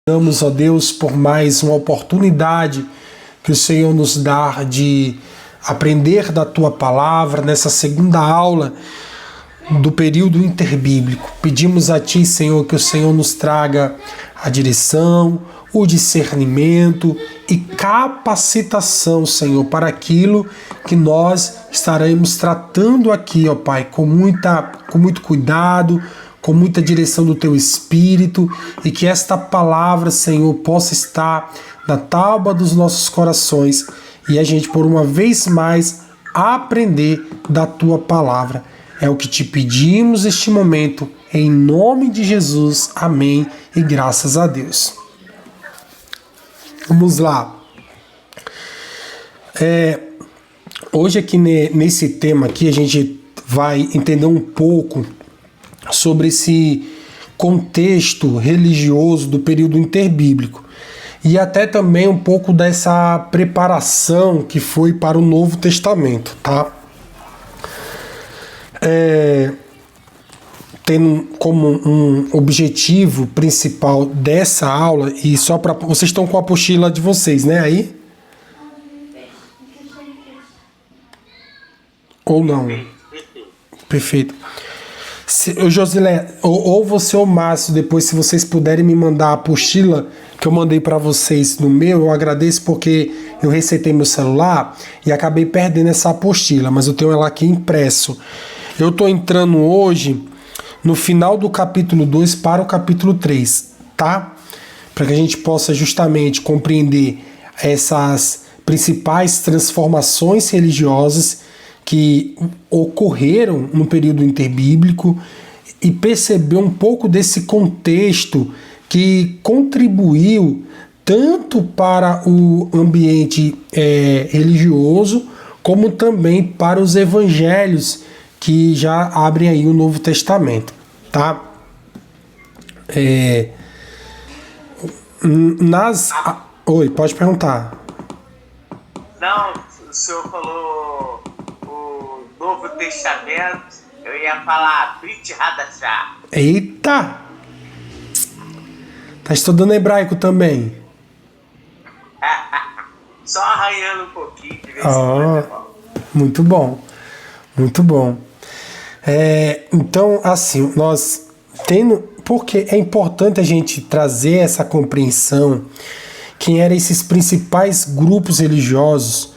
Damos, ó Deus, por mais uma oportunidade que o Senhor nos dá de aprender da Tua Palavra nessa segunda aula do período interbíblico. Pedimos a Ti, Senhor, que o Senhor nos traga a direção, o discernimento e capacitação, Senhor, para aquilo que nós estaremos tratando aqui, ó Pai, com muito cuidado, com muita direção do Teu Espírito, e que esta palavra, Senhor, possa estar na tábua dos nossos corações e a gente, por uma vez mais, aprender da Tua palavra. É o que te pedimos neste momento, em nome de Jesus. Amém e graças a Deus. Vamos lá. Hoje aqui nesse tema aqui a gente vai entender um pouco sobre esse contexto religioso do período interbíblico e até também um pouco dessa preparação que foi para o Novo Testamento, tá? Tendo como um objetivo principal dessa aula, e só para vocês estão com a apostila de vocês, né, aí? Ou não? Perfeito. O Josilé, ou você ou o Márcio, depois, se vocês puderem me mandar a apostila que eu mandei para vocês no meu, eu agradeço, porque eu resetei meu celular e acabei perdendo essa apostila, mas eu tenho ela aqui impresso. Eu estou entrando hoje no final do capítulo 2 para o capítulo 3, tá? Para que a gente possa justamente compreender essas principais transformações religiosas que ocorreram no período interbíblico e perceber um pouco desse contexto que contribuiu tanto para o ambiente religioso, como também para os evangelhos que já abrem aí o Novo Testamento, tá? Oi, pode perguntar. Não, o senhor falou o Novo Testamento, eu ia falar Brit Hadashah. Eita! Tá estudando hebraico também? Só arranhando um pouquinho de vez em quando. Muito bom, muito bom. Então, assim, nós tendo, porque é importante a gente trazer essa compreensão, quem eram esses principais grupos religiosos,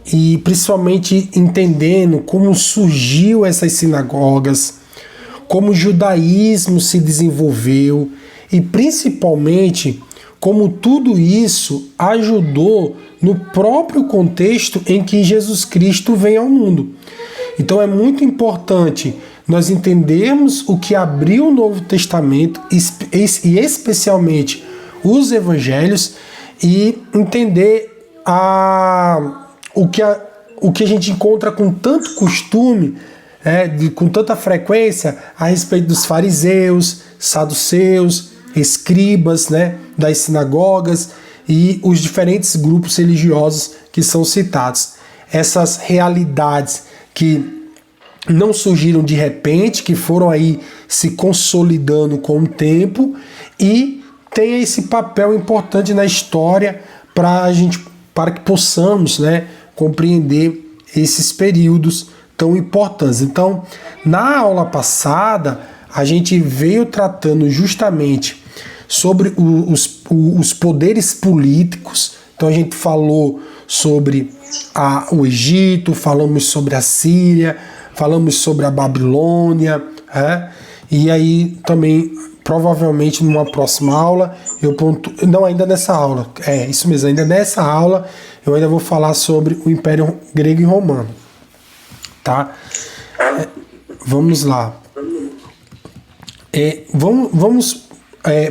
e principalmente entendendo como surgiu essas sinagogas, como o judaísmo se desenvolveu e principalmente como tudo isso ajudou no próprio contexto em que Jesus Cristo vem ao mundo. Então é muito importante nós entendermos o que abriu o Novo Testamento e especialmente os evangelhos, e entender o que a gente encontra com tanto costume, com tanta frequência a respeito dos fariseus, saduceus, escribas, né, das sinagogas e os diferentes grupos religiosos que são citados. Essas realidades que não surgiram de repente, que foram aí se consolidando com o tempo e tem esse papel importante na história para que possamos, né, compreender esses períodos tão importantes. Então, na aula passada, a gente veio tratando justamente sobre os poderes políticos. Então, a gente falou sobre o Egito, falamos sobre a Síria, falamos sobre a Babilônia, e aí também, provavelmente numa próxima aula, não, ainda nessa aula, isso mesmo, ainda nessa aula, eu ainda vou falar sobre o Império Grego e Romano, tá? Vamos lá. Vamos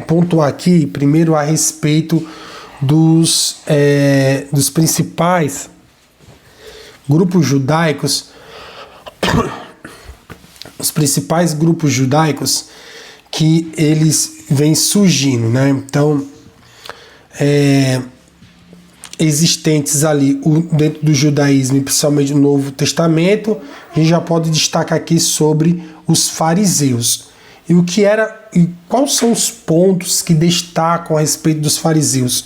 pontuar aqui primeiro a respeito dos principais grupos judaicos, que eles vêm surgindo, né? Então, existentes ali dentro do judaísmo, e principalmente no Novo Testamento, a gente já pode destacar aqui sobre os fariseus. E o que era quais são os pontos que destacam a respeito dos fariseus?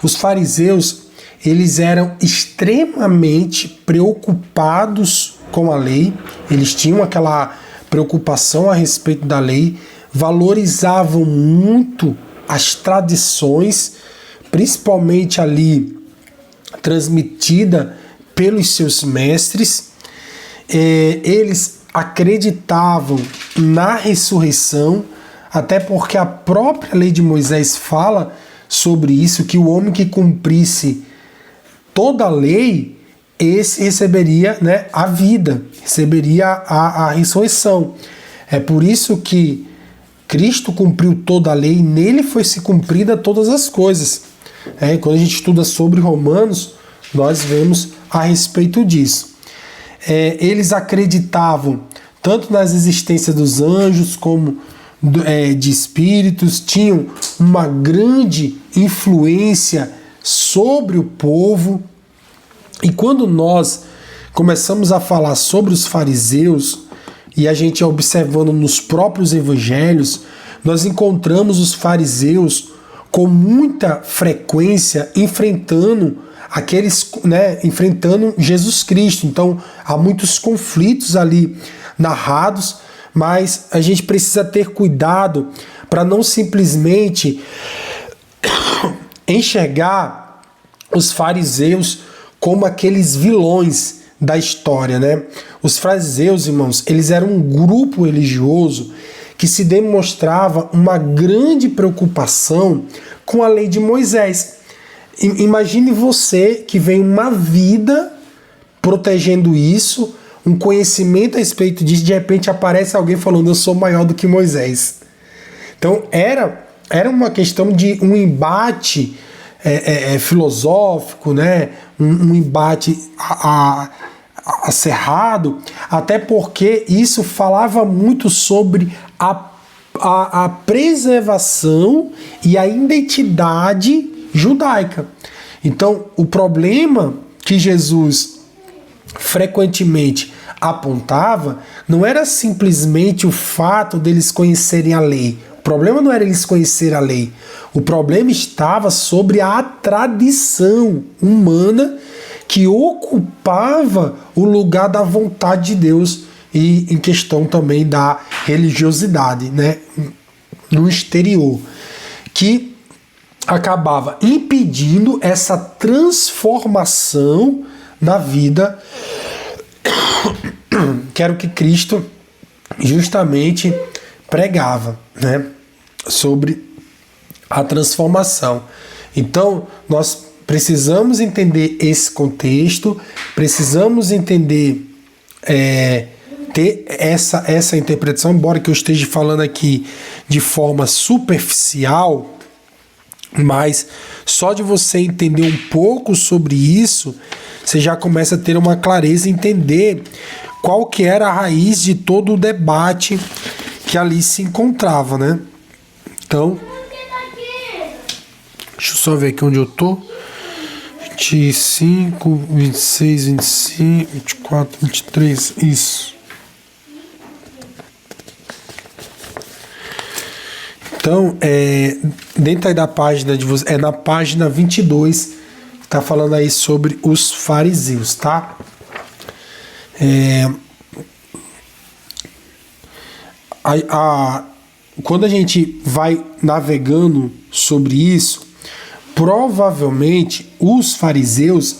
Os fariseus, eles eram extremamente preocupados com a lei, eles tinham aquela preocupação a respeito da lei, valorizavam muito as tradições, principalmente ali transmitida pelos seus mestres. Eles acreditavam na ressurreição, até porque a própria lei de Moisés fala sobre isso, que o homem que cumprisse toda a lei, esse receberia, né, a vida, receberia a ressurreição. É por isso que Cristo cumpriu toda a lei, e nele foi se cumprida todas as coisas. Quando a gente estuda sobre Romanos, nós vemos a respeito disso. Eles acreditavam tanto nas existências dos anjos como de espíritos, tinham uma grande influência sobre o povo. E quando nós começamos a falar sobre os fariseus, e a gente observando nos próprios evangelhos, nós encontramos os fariseus com muita frequência enfrentando enfrentando Jesus Cristo. Então há muitos conflitos ali narrados, mas a gente precisa ter cuidado para não simplesmente enxergar os fariseus como aqueles vilões da história, né? Os fariseus, irmãos, eles eram um grupo religioso que se demonstrava uma grande preocupação com a lei de Moisés. Imagine você que vem uma vida protegendo isso, um conhecimento a respeito disso, de repente aparece alguém falando: eu sou maior do que Moisés. Então era uma questão de um embate filosófico, né? Um embate acerrado, até porque isso falava muito sobre a preservação e a identidade judaica. Então, o problema que Jesus frequentemente apontava não era simplesmente o fato deles conhecerem a lei. O problema não era eles conhecerem a lei. O problema estava sobre a tradição humana que ocupava o lugar da vontade de Deus e em questão também da religiosidade, né, no exterior, que acabava impedindo essa transformação na vida, que era o que Cristo justamente pregava, né, sobre a transformação. Então, nós precisamos entender esse contexto, precisamos entender, ter essa interpretação, embora que eu esteja falando aqui de forma superficial, mas só de você entender um pouco sobre isso, você já começa a ter uma clareza e entender qual que era a raiz de todo o debate que ali se encontrava, né? Então, deixa eu só ver aqui onde eu tô. 25, 26, 25, 24, 23, isso. Então, dentro aí da página de vocês, na página 22, tá falando aí sobre os fariseus, tá? Quando a gente vai navegando sobre isso, provavelmente os fariseus,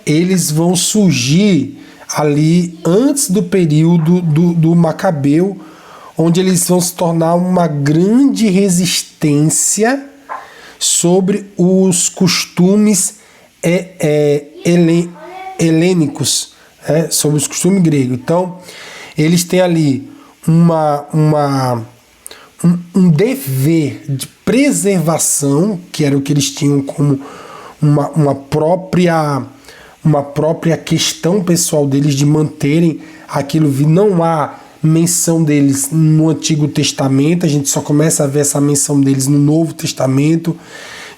eles vão surgir ali antes do período do Macabeu, onde eles vão se tornar uma grande resistência sobre os costumes helênicos, sobre os costumes gregos. Então, eles têm ali um dever de preservação, que era o que eles tinham como uma própria questão pessoal deles de manterem aquilo vivo. Não há menção deles no Antigo Testamento, a gente só começa a ver essa menção deles no Novo Testamento,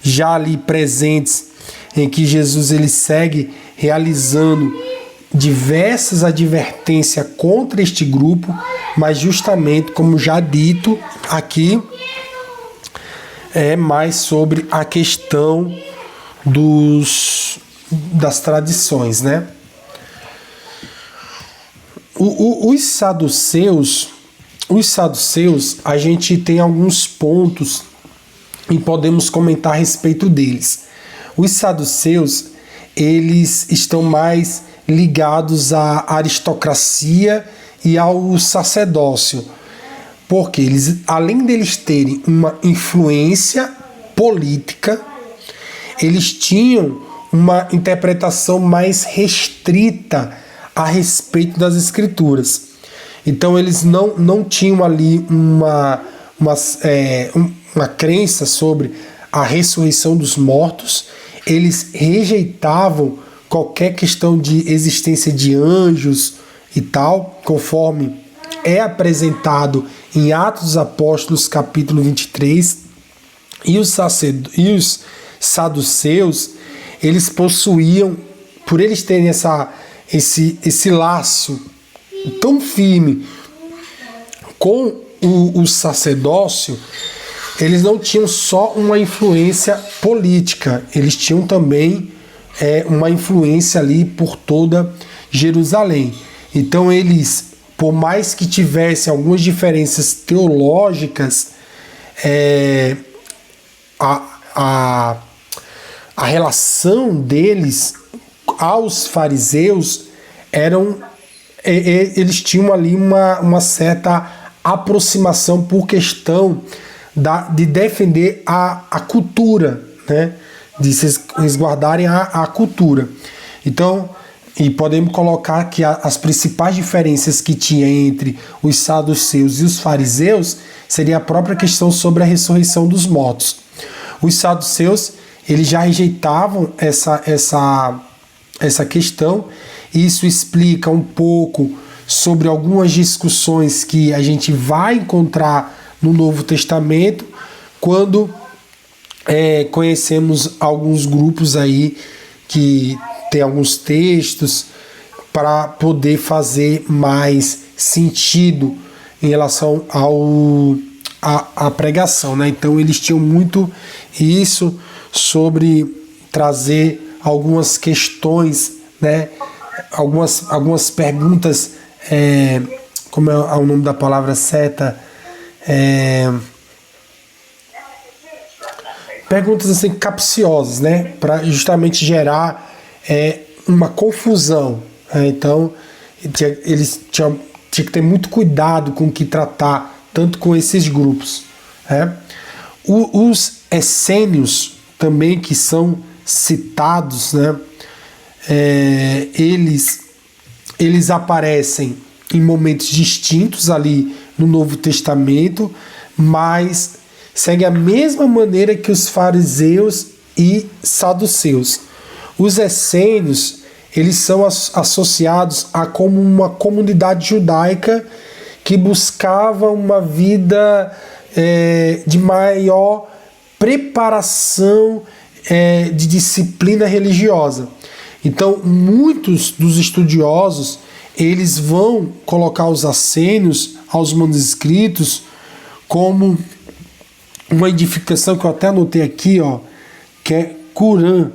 já ali presentes, em que Jesus ele segue realizando diversas advertências contra este grupo, mas justamente, como já dito aqui, é mais sobre a questão das tradições, né? Os saduceus, a gente tem alguns pontos e podemos comentar a respeito deles. Os saduceus, eles estão mais ligados à aristocracia e ao sacerdócio, porque eles, além deles terem uma influência política, eles tinham uma interpretação mais restrita a respeito das escrituras. Então eles não tinham ali uma crença sobre a ressurreição dos mortos, eles rejeitavam qualquer questão de existência de anjos e tal, conforme é apresentado em Atos dos Apóstolos, capítulo 23, e os saduceus, eles possuíam, por eles terem esse laço tão firme com o sacerdócio, eles não tinham só uma influência política, eles tinham também uma influência ali por toda Jerusalém. Então eles, por mais que tivessem algumas diferenças teológicas, a relação deles aos fariseus eles tinham ali uma certa aproximação por questão de defender a cultura, né? De se resguardarem a cultura. Então, e podemos colocar que as principais diferenças que tinha entre os saduceus e os fariseus seria a própria questão sobre a ressurreição dos mortos. Os saduceus, eles já rejeitavam essa questão, e isso explica um pouco sobre algumas discussões que a gente vai encontrar no Novo Testamento, quando conhecemos alguns grupos aí que tem alguns textos para poder fazer mais sentido em relação à pregação, né? Então eles tinham muito isso sobre trazer algumas questões, né? Algumas perguntas, como é o nome da palavra certa? Perguntas assim capciosas, né? Para justamente gerar uma confusão. Então, eles tinham que ter muito cuidado com o que tratar, tanto com esses grupos. Os essênios também, que são citados, né? Eles aparecem em momentos distintos ali no Novo Testamento, mas segue a mesma maneira que os fariseus e saduceus. Os essênios, eles são associados a como uma comunidade judaica que buscava uma vida de maior preparação de disciplina religiosa. Então, muitos dos estudiosos, eles vão colocar os essênios aos manuscritos como uma edificação que eu até anotei aqui, ó, que é Qurã,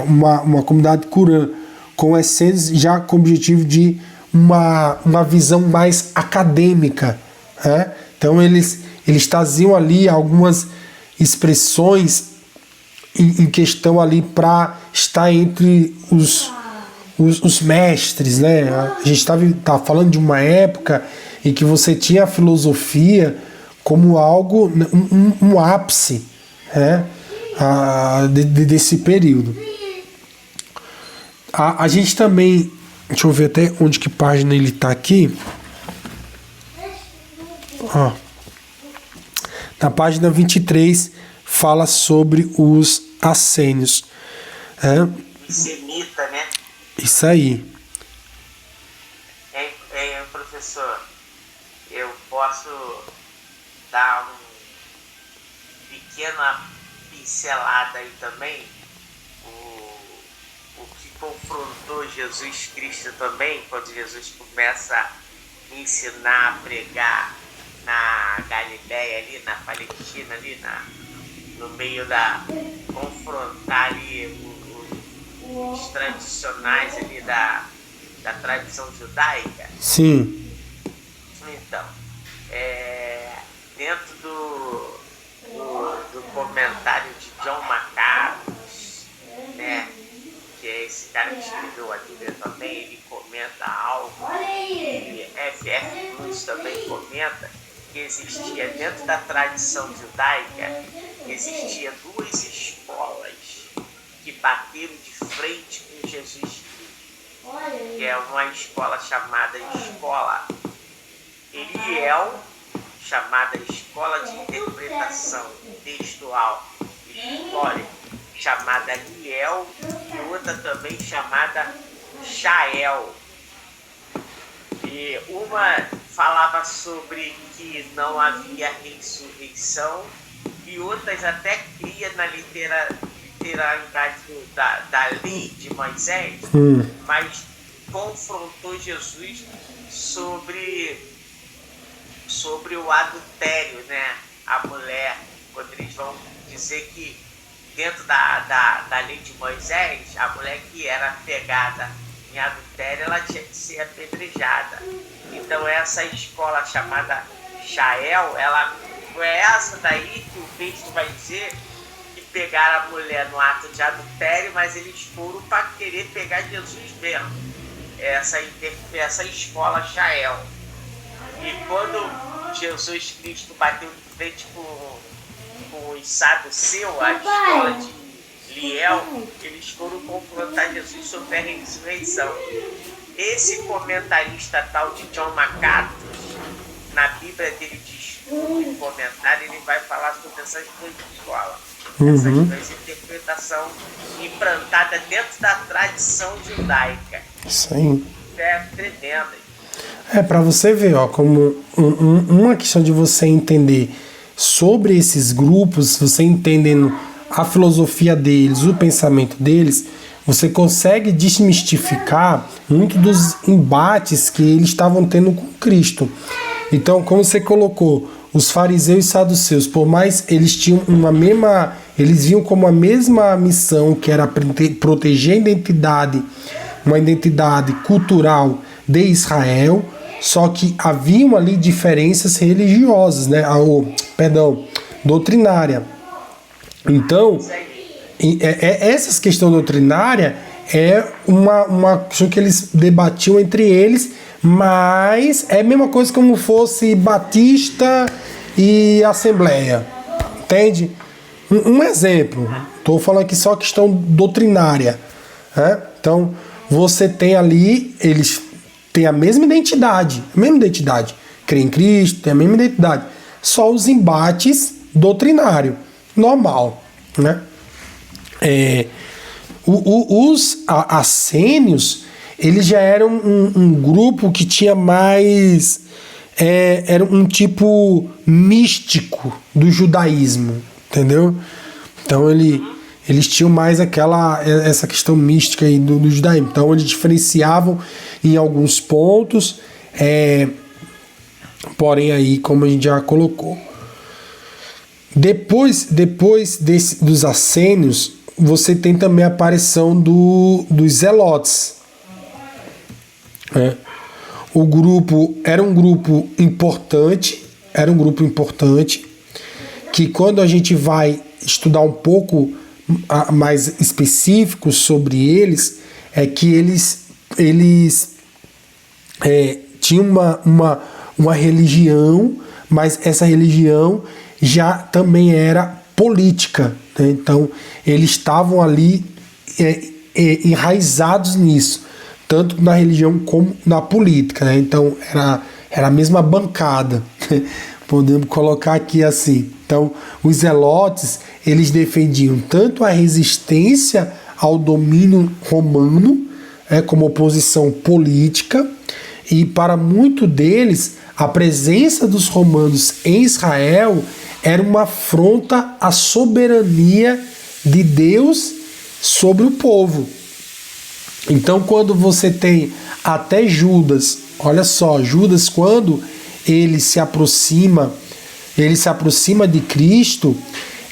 uma comunidade Qurã, com essênios já com o objetivo de uma visão mais acadêmica. Né? Então eles traziam ali algumas expressões em questão ali para estar entre os mestres, né? A gente tá falando de uma época em que você tinha a filosofia como algo, um ápice, né? Desse período. A gente também, deixa eu ver até onde que página ele está aqui. Na página 23 fala sobre os essênios. Semita, né? Isso aí. Professor, eu posso dar uma pequena pincelada aí também? O que confrontou Jesus Cristo também, quando Jesus começa a ensinar, a pregar na Galileia, ali na Palestina, ali no meio confrontar ali os tradicionais ali da tradição judaica. Sim. Então, dentro do comentário de John MacArthur, né, que é esse cara que escreveu a Bíblia também, ele comenta algo, e F.F. Bruce também comenta que existia dentro da tradição judaica, existia duas escolas que bateram de frente com Jesus Cristo, que é uma escola chamada Escola Eliel, chamada Escola de Interpretação Textual Histórica, chamada Liel, e outra também chamada Shael. E uma falava sobre que não havia ressurreição, e outras até cria na literalidade da lei de Moisés, mas confrontou Jesus sobre o adultério, né? A mulher, quando eles vão dizer que dentro da lei de Moisés, a mulher que era pegada em adultério, ela tinha que ser apedrejada. Então essa escola chamada Shael, ela foi essa daí que o texto vai dizer que pegaram a mulher no ato de adultério, mas eles foram para querer pegar Jesus mesmo. Essa escola Shael. E quando Jesus Cristo bateu de frente com os saduceus, a escola de Liel, eles foram confrontar Jesus sobre a ressurreição. Esse comentarista tal de John MacArthur, na Bíblia dele de estudo e comentário, ele vai falar sobre essas duas escolas. Essas duas interpretações implantadas dentro da tradição judaica. Isso aí. É tremenda. Para você ver, como uma questão de você entender sobre esses grupos, você entendendo a filosofia deles, o pensamento deles, você consegue desmistificar muito dos embates que eles estavam tendo com Cristo. Então, como você colocou, os fariseus e saduceus, por mais eles tinham eles viam como a mesma missão, que era proteger a identidade, uma identidade cultural de Israel, só que haviam ali diferenças religiosas, né? Doutrinária. Então, essa questão doutrinária é uma questão que eles debatiam entre eles, mas é a mesma coisa como fosse Batista e Assembleia, entende? Um exemplo, estou falando aqui só questão doutrinária, né? Então, você tem ali, eles têm a mesma identidade, creem em Cristo, tem a mesma identidade, só os embates doutrinários, normal, né? Os assênios, eles já eram um grupo que tinha mais, era um tipo místico do judaísmo, entendeu? Então eles tinham mais essa questão mística aí do judaísmo. Então eles diferenciavam em alguns pontos, porém aí, como a gente já colocou. Depois dos assênios, você tem também a aparição dos zelotes. O grupo era um grupo importante, que quando a gente vai estudar um pouco mais específico sobre eles, é que eles tinham uma religião, mas essa religião já também era política, né? Então eles estavam ali enraizados nisso, tanto na religião como na política, né? Então era a mesma bancada, podemos colocar aqui assim. Então os zelotes, eles defendiam tanto a resistência ao domínio romano, como oposição política, e para muito deles a presença dos romanos em Israel era uma afronta à soberania de Deus sobre o povo. Então, quando você tem até Judas, olha só, Judas, quando ele se aproxima de Cristo,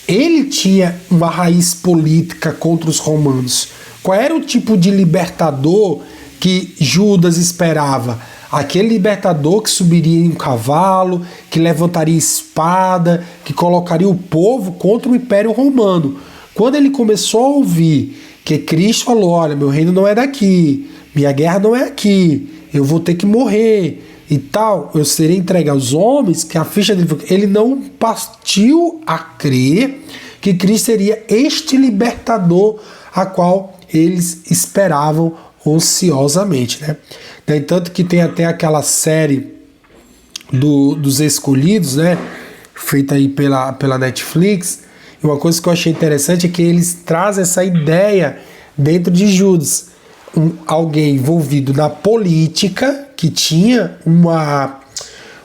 ele tinha uma raiz política contra os romanos. Qual era o tipo de libertador que Judas esperava? Aquele libertador que subiria em um cavalo, que levantaria espada, que colocaria o povo contra o Império Romano. Quando ele começou a ouvir que Cristo falou, olha, meu reino não é daqui, minha guerra não é aqui, eu vou ter que morrer e tal, eu serei entregue aos homens, que a ficha dele, ele não partiu a crer que Cristo seria este libertador a qual eles esperavam ansiosamente, né? Tanto que tem até aquela série dos Escolhidos, né? Feita aí pela Netflix. E uma coisa que eu achei interessante é que eles trazem essa ideia dentro de Judas. Alguém envolvido na política, que tinha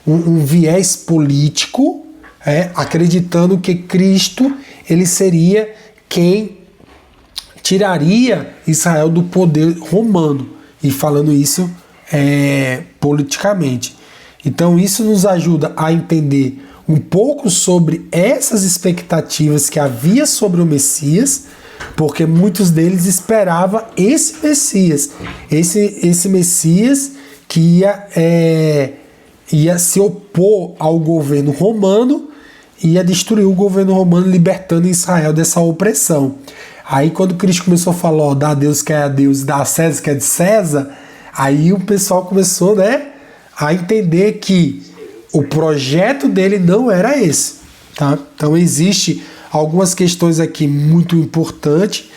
um viés político, acreditando que Cristo ele seria quem tiraria Israel do poder romano, e falando isso politicamente. Então isso nos ajuda a entender um pouco sobre essas expectativas que havia sobre o Messias, porque muitos deles esperavam esse Messias, esse Messias que ia se opor ao governo romano, ia destruir o governo romano, libertando Israel dessa opressão. Aí quando Cristo começou a falar, ó, dá a Deus que é a Deus, dá a César que é de César, aí o pessoal começou, né, a entender que o projeto dele não era esse, tá? Então existe algumas questões aqui muito importantes,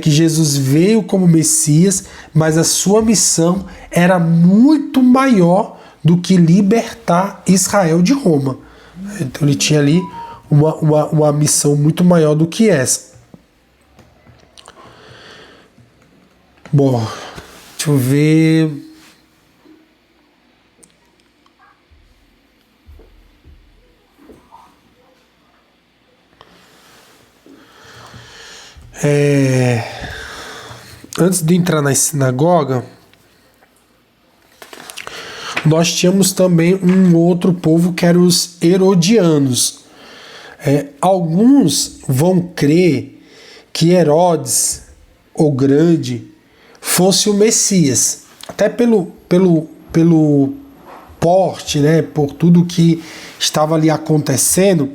que Jesus veio como Messias, mas a sua missão era muito maior do que libertar Israel de Roma. Então ele tinha ali uma missão muito maior do que essa. Bom, deixa eu ver. Antes de entrar na sinagoga, nós tínhamos também um outro povo que eram os herodianos. Alguns vão crer que Herodes, o Grande, fosse o Messias, até pelo porte, né, por tudo que estava ali acontecendo.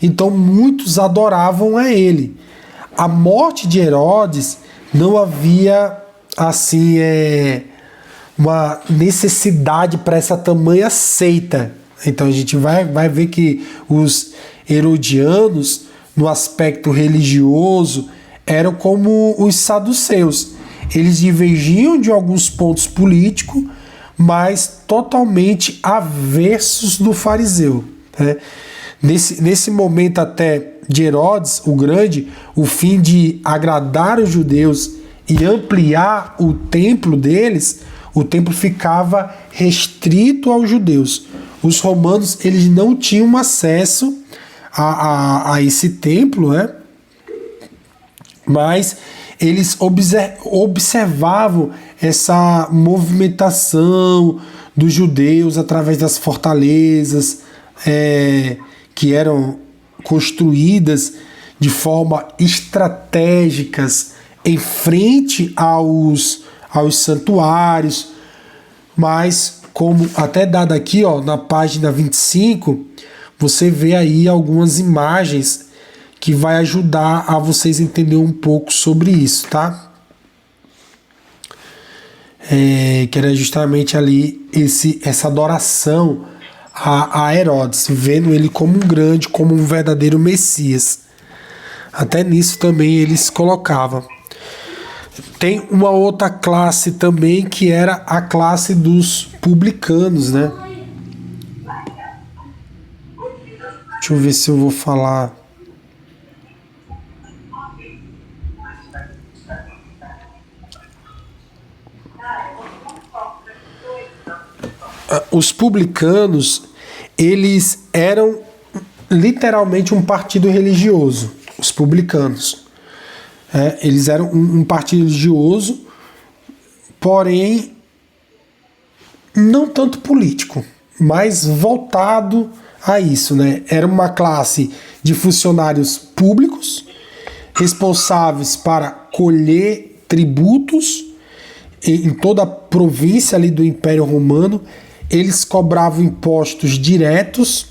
Então muitos adoravam a ele. A morte de Herodes não havia assim uma necessidade para essa tamanha seita. Então a gente vai ver que os herodianos, no aspecto religioso, eram como os saduceus. Eles divergiam de alguns pontos políticos, mas totalmente aversos do fariseu, né? Nesse momento até de Herodes, o Grande, o fim de agradar os judeus e ampliar o templo deles, o templo ficava restrito aos judeus. Os romanos eles não tinham acesso a esse templo, né? Mas eles observavam essa movimentação dos judeus através das fortalezas que eram construídas de forma estratégicas em frente aos santuários. Mas, como até dado aqui, ó, na página 25, você vê aí algumas imagens que vai ajudar a vocês entenderem um pouco sobre isso, tá? Que era justamente ali essa adoração a Herodes, vendo ele como um grande, como um verdadeiro Messias. Até nisso também eles colocavam. Tem uma outra classe também, que era a classe dos publicanos, né? Deixa eu ver se eu vou falar. Os publicanos, eles eram literalmente um partido religioso, os publicanos. Eles eram um partido religioso porém não tanto político, mas voltado a isso, né? Era uma classe de funcionários públicos responsáveis para colher tributos em toda a província ali do Império Romano. Eles cobravam impostos diretos,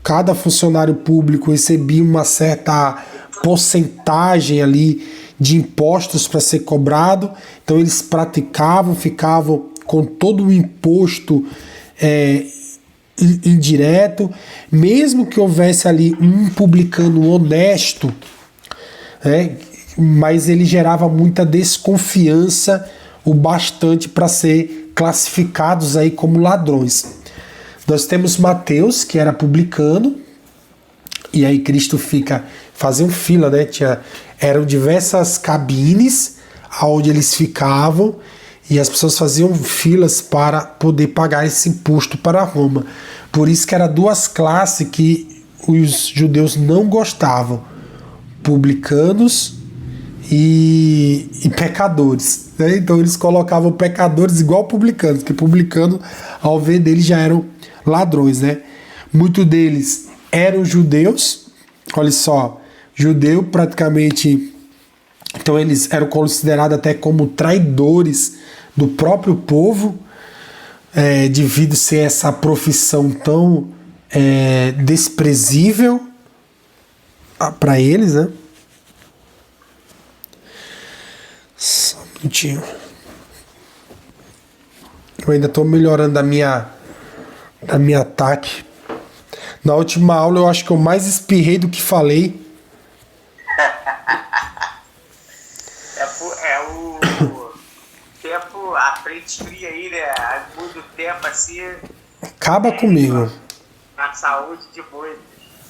cada funcionário público recebia uma certa porcentagem ali de impostos para ser cobrado, então eles praticavam, ficavam com todo o imposto indireto, mesmo que houvesse ali um publicano honesto, mas ele gerava muita desconfiança, o bastante para ser classificados aí como ladrões. Nós temos Mateus, que era publicano, e aí Cristo faziam fila, né? Eram diversas cabines onde eles ficavam, e as pessoas faziam filas para poder pagar esse imposto para Roma. Por isso que eram duas classes que os judeus não gostavam: publicanos e pecadores, né? Então eles colocavam pecadores igual publicanos, porque publicanos, ao ver deles, já eram ladrões, né? Muitos deles eram judeus, olha só, judeu praticamente, então eles eram considerados até como traidores do próprio povo, devido a ser essa profissão tão desprezível para eles, né? Só um minutinho. Eu ainda estou melhorando da minha ataque. Na última aula eu acho que eu mais espirrei do que falei. É o tempo, a frente fria aí, né? Muda o tempo assim. Acaba comigo. Na saúde de muitos.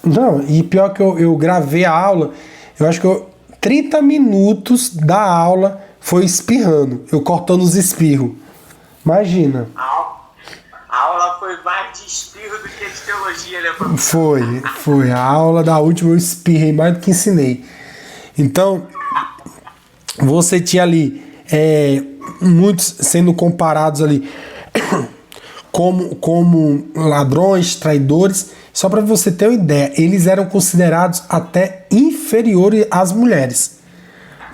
Não, e pior que eu gravei a aula, eu acho que 30 minutos da aula foi espirrando, eu cortando os espirros. Imagina. A aula foi mais de espirro do que de teologia, né, professor? Foi. A aula da última eu espirrei mais do que ensinei. Então, você tinha ali muitos sendo comparados ali como ladrões, traidores. Só para você ter uma ideia, eles eram considerados até inferiores às mulheres.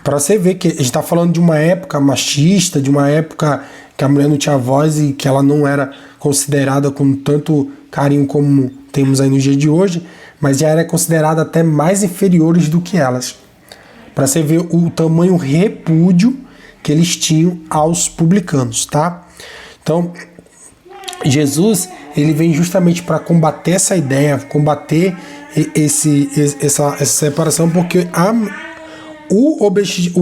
Para você ver que a gente está falando de uma época machista, de uma época que a mulher não tinha voz e que ela não era considerada com tanto carinho como temos aí no dia de hoje, mas já era considerada até mais inferiores do que elas. Para você ver o tamanho repúdio que eles tinham aos publicanos, tá? Então, Jesus, ele vem justamente para combater essa ideia, combater essa separação, porque o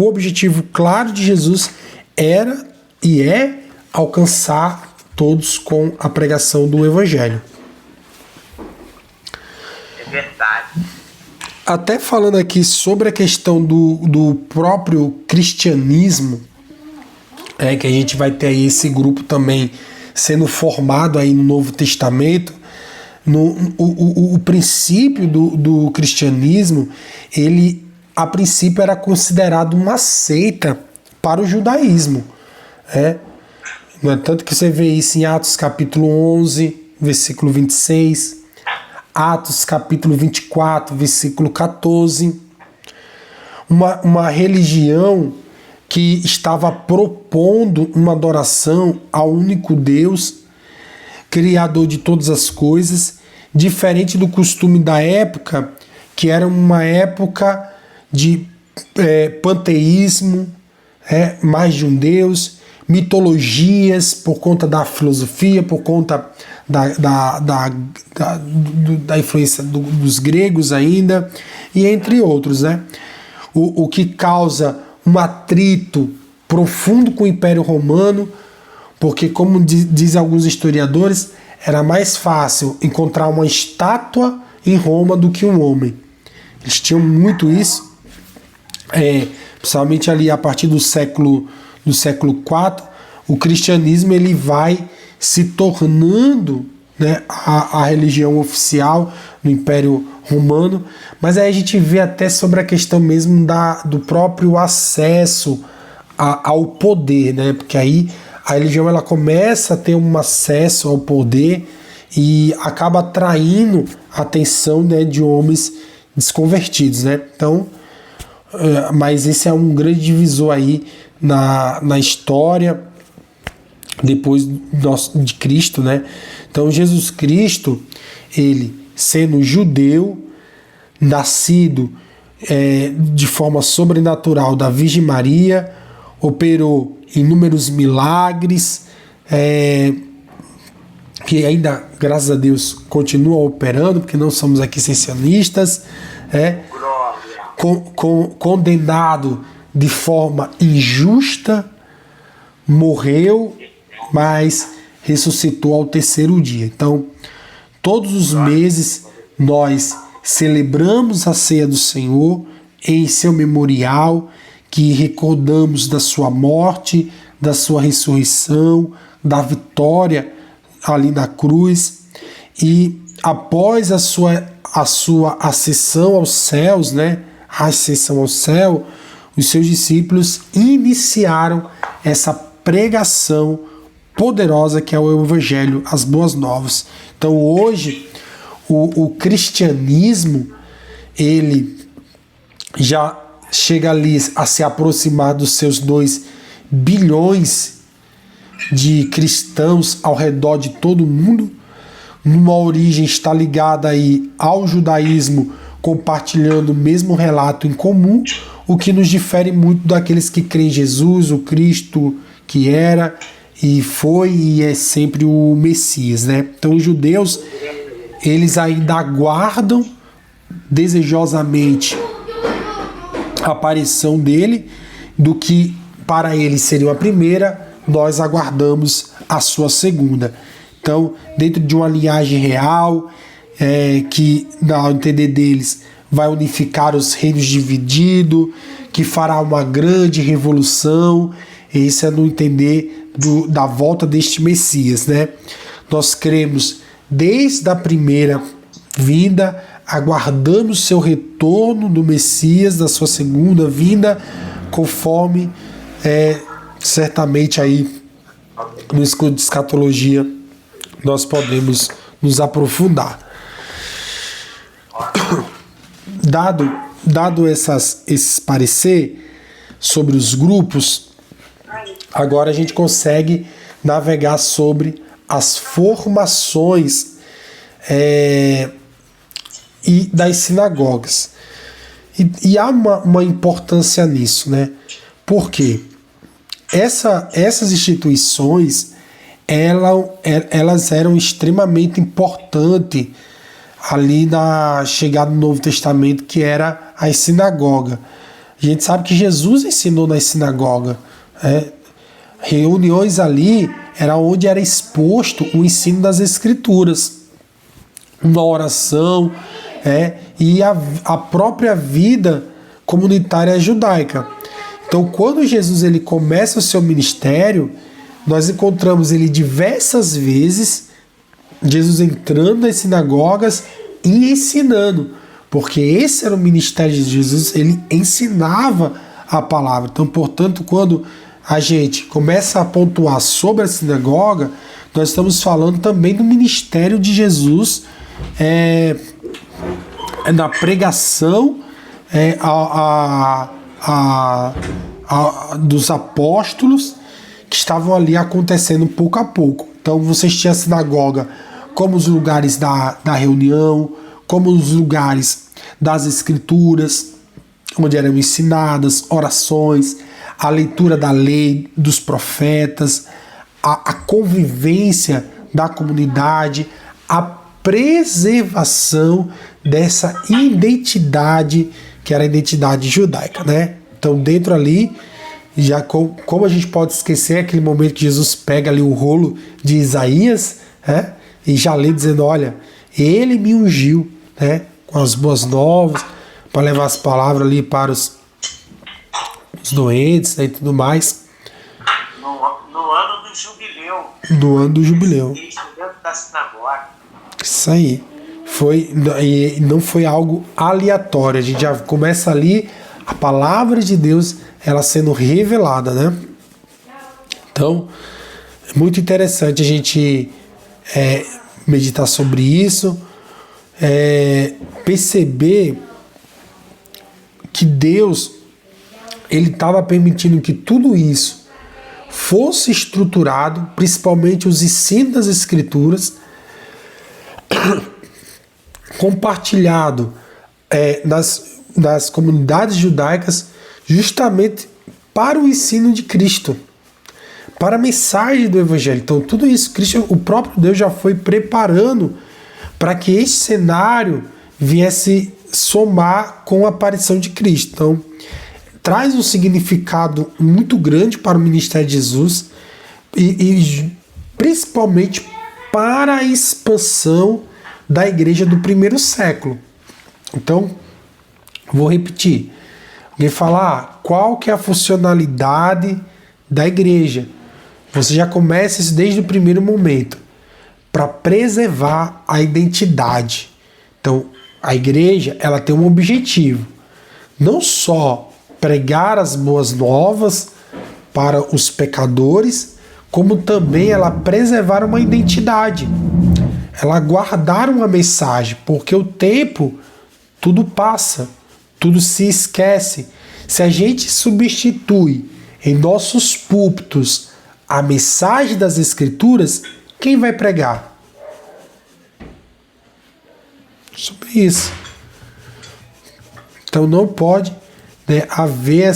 objetivo claro de Jesus era e é alcançar todos com a pregação do Evangelho. É verdade. Até falando aqui sobre a questão do próprio cristianismo, que a gente vai ter aí esse grupo também sendo formado aí no Novo Testamento. O princípio do cristianismo, ele a princípio era considerado uma seita para o judaísmo. Não é tanto que você vê isso em Atos capítulo 11, versículo 26, Atos capítulo 24, versículo 14. Uma religião que estava propondo uma adoração ao único Deus, Criador de todas as coisas, diferente do costume da época, que era uma época de panteísmo, mais de um Deus, mitologias por conta da filosofia, por conta da influência dos gregos ainda, e entre outros, né? O que causa um atrito profundo com o Império Romano, porque, como dizem alguns historiadores, era mais fácil encontrar uma estátua em Roma do que um homem. Eles tinham muito isso, principalmente ali a partir do século IV, o cristianismo ele vai se tornando, né, a religião oficial do Império Romano, mas aí a gente vê até sobre a questão mesmo do próprio acesso ao poder, né, porque aí a religião ela começa a ter um acesso ao poder e acaba atraindo a atenção, né, de homens desconvertidos, né? Então, mas esse é um grande divisor aí na história depois de Cristo, né? Então Jesus Cristo, ele sendo judeu, nascido de forma sobrenatural da Virgem Maria, operou inúmeros milagres, que ainda, graças a Deus, continua operando, porque não somos aqui sensacionistas, condenado de forma injusta, morreu, mas ressuscitou ao terceiro dia. Então, todos os meses nós celebramos a ceia do Senhor em seu memorial, que recordamos da sua morte, da sua ressurreição, da vitória ali na cruz, e após a sua ascensão aos céus, né, a ascensão ao céu, os seus discípulos iniciaram essa pregação poderosa que é o Evangelho, as Boas Novas. Então hoje o cristianismo, ele já chega ali a se aproximar dos seus 2 bilhões de cristãos ao redor de todo o mundo. Numa origem está ligada aí ao judaísmo, compartilhando o mesmo relato em comum, o que nos difere muito daqueles que creem em Jesus, o Cristo que era e foi e é sempre o Messias, né? Então os judeus, eles ainda aguardam desejosamente a aparição dele, do que para eles seria a primeira, nós aguardamos a sua segunda. Então, dentro de uma linhagem real, que, ao entender deles, vai unificar os reinos divididos, que fará uma grande revolução, isso é no entender da volta deste Messias, né? Nós cremos desde a primeira vinda, aguardando o seu retorno do Messias, da sua segunda vinda, conforme certamente aí no estudo de escatologia nós podemos nos aprofundar. Dado esses parecer sobre os grupos, agora a gente consegue navegar sobre as formações e das sinagogas. E há uma importância nisso, né? Porque essas instituições elas eram extremamente importantes ali na chegada do Novo Testamento, que era a sinagoga. A gente sabe que Jesus ensinou na sinagoga. Reuniões ali era onde era exposto o ensino das Escrituras, uma oração, e a própria vida comunitária judaica. Então, quando Jesus ele começa o seu ministério, nós encontramos ele diversas vezes, Jesus entrando nas sinagogas e ensinando, porque esse era o ministério de Jesus, ele ensinava a palavra. Então, portanto, quando a gente começa a pontuar sobre a sinagoga, nós estamos falando também do ministério de Jesus, na pregação dos apóstolos, que estavam ali acontecendo pouco a pouco. Então vocês tinham a sinagoga como os lugares da reunião, como os lugares das escrituras, onde eram ensinadas orações, a leitura da lei, dos profetas, a convivência da comunidade, a preservação dessa identidade que era a identidade judaica, né? Então dentro ali, já como a gente pode esquecer aquele momento que Jesus pega ali o rolo de Isaías, e já lê dizendo, olha, ele me ungiu, com as boas novas, para levar as palavras ali para os doentes, e tudo mais. No ano do jubileu. No ano do jubileu. Dentro da sinagoga. Isso aí. E não foi algo aleatório. A gente já começa ali a palavra de Deus, ela sendo revelada, né? Então, Muito interessante a gente meditar sobre isso, perceber que Deus ele estava permitindo que tudo isso fosse estruturado, principalmente os ensinos das Escrituras, compartilhado nas comunidades judaicas, justamente para o ensino de Cristo, para a mensagem do Evangelho. Então, tudo isso, Cristo, o próprio Deus já foi preparando para que esse cenário viesse somar com a aparição de Cristo. Então, traz um significado muito grande para o ministério de Jesus e principalmente para a expansão da igreja do primeiro século. Então, vou repetir. Alguém falar qual que é a funcionalidade da igreja. Você já começa isso desde o primeiro momento, para preservar a identidade. Então, a igreja ela tem um objetivo, não só pregar as boas novas para os pecadores, como também ela preservar uma identidade, ela guardar uma mensagem, porque o tempo, tudo passa, tudo se esquece. Se a gente substitui em nossos púlpitos a mensagem das Escrituras, quem vai pregar? Sobre isso. Então não pode haver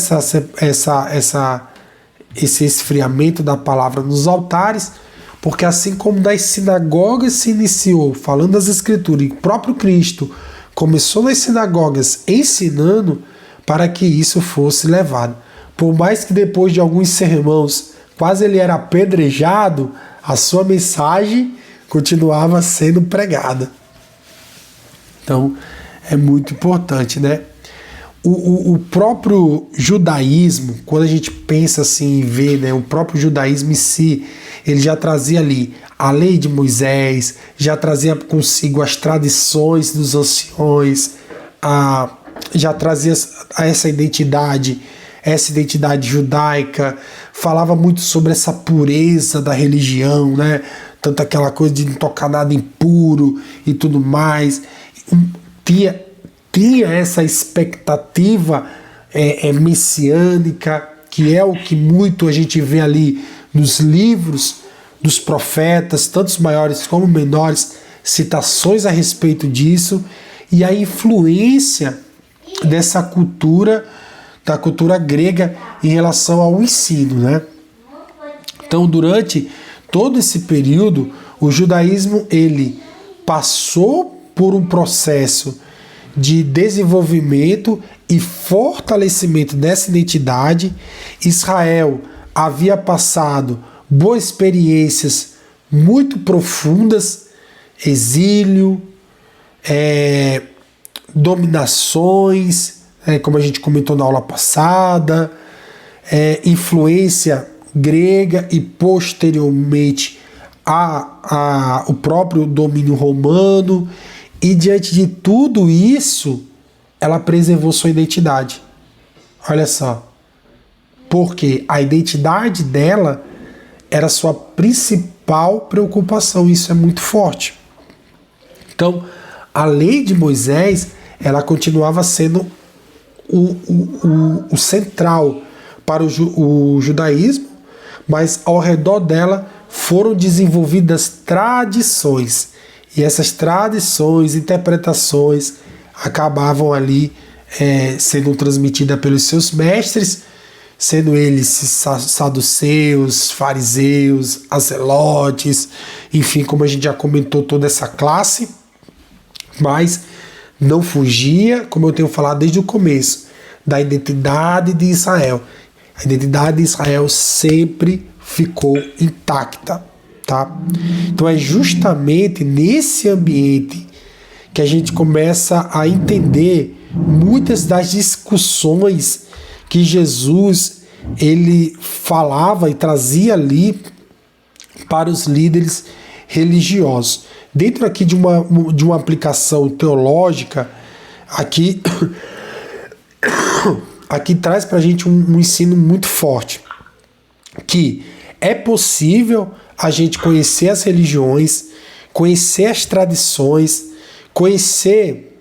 esse esfriamento da palavra nos altares, porque assim como das sinagogas se iniciou falando das Escrituras, e o próprio Cristo começou nas sinagogas ensinando para que isso fosse levado. Por mais que depois de alguns sermões quase ele era apedrejado, a sua mensagem continuava sendo pregada. Então é muito importante, né? O próprio judaísmo, quando a gente pensa assim e vê, né, o próprio judaísmo em si, ele já trazia ali a lei de Moisés, já trazia consigo as tradições dos anciões, já trazia essa identidade judaica, falava muito sobre essa pureza da religião, né? Tanto aquela coisa de não tocar nada impuro e tudo mais. Tinha essa expectativa messiânica, que é o que muito a gente vê ali nos livros dos profetas, tanto os maiores como menores, citações a respeito disso, e a influência dessa cultura, da cultura grega em relação ao ensino, né? Então, durante todo esse período, o judaísmo ele passou por um processo de desenvolvimento e fortalecimento dessa identidade. Israel havia passado boas experiências muito profundas, exílio, dominações, como a gente comentou na aula passada, influência grega e posteriormente o próprio domínio romano. E diante de tudo isso, ela preservou sua identidade. Olha só. Porque a identidade dela era sua principal preocupação. Isso é muito forte. Então, a lei de Moisés, ela continuava sendo o central para o judaísmo, mas ao redor dela foram desenvolvidas tradições. E essas tradições, interpretações, acabavam ali sendo transmitidas pelos seus mestres, sendo eles saduceus, fariseus, azelotes, enfim, como a gente já comentou, toda essa classe, mas não fugia, como eu tenho falado desde o começo, da identidade de Israel. A identidade de Israel sempre ficou intacta. Tá? Então é justamente nesse ambiente que a gente começa a entender muitas das discussões que Jesus ele falava e trazia ali para os líderes religiosos. Dentro aqui de uma aplicação teológica, aqui traz para a gente um ensino muito forte, que é possível a gente conhecer as religiões, conhecer as tradições, conhecer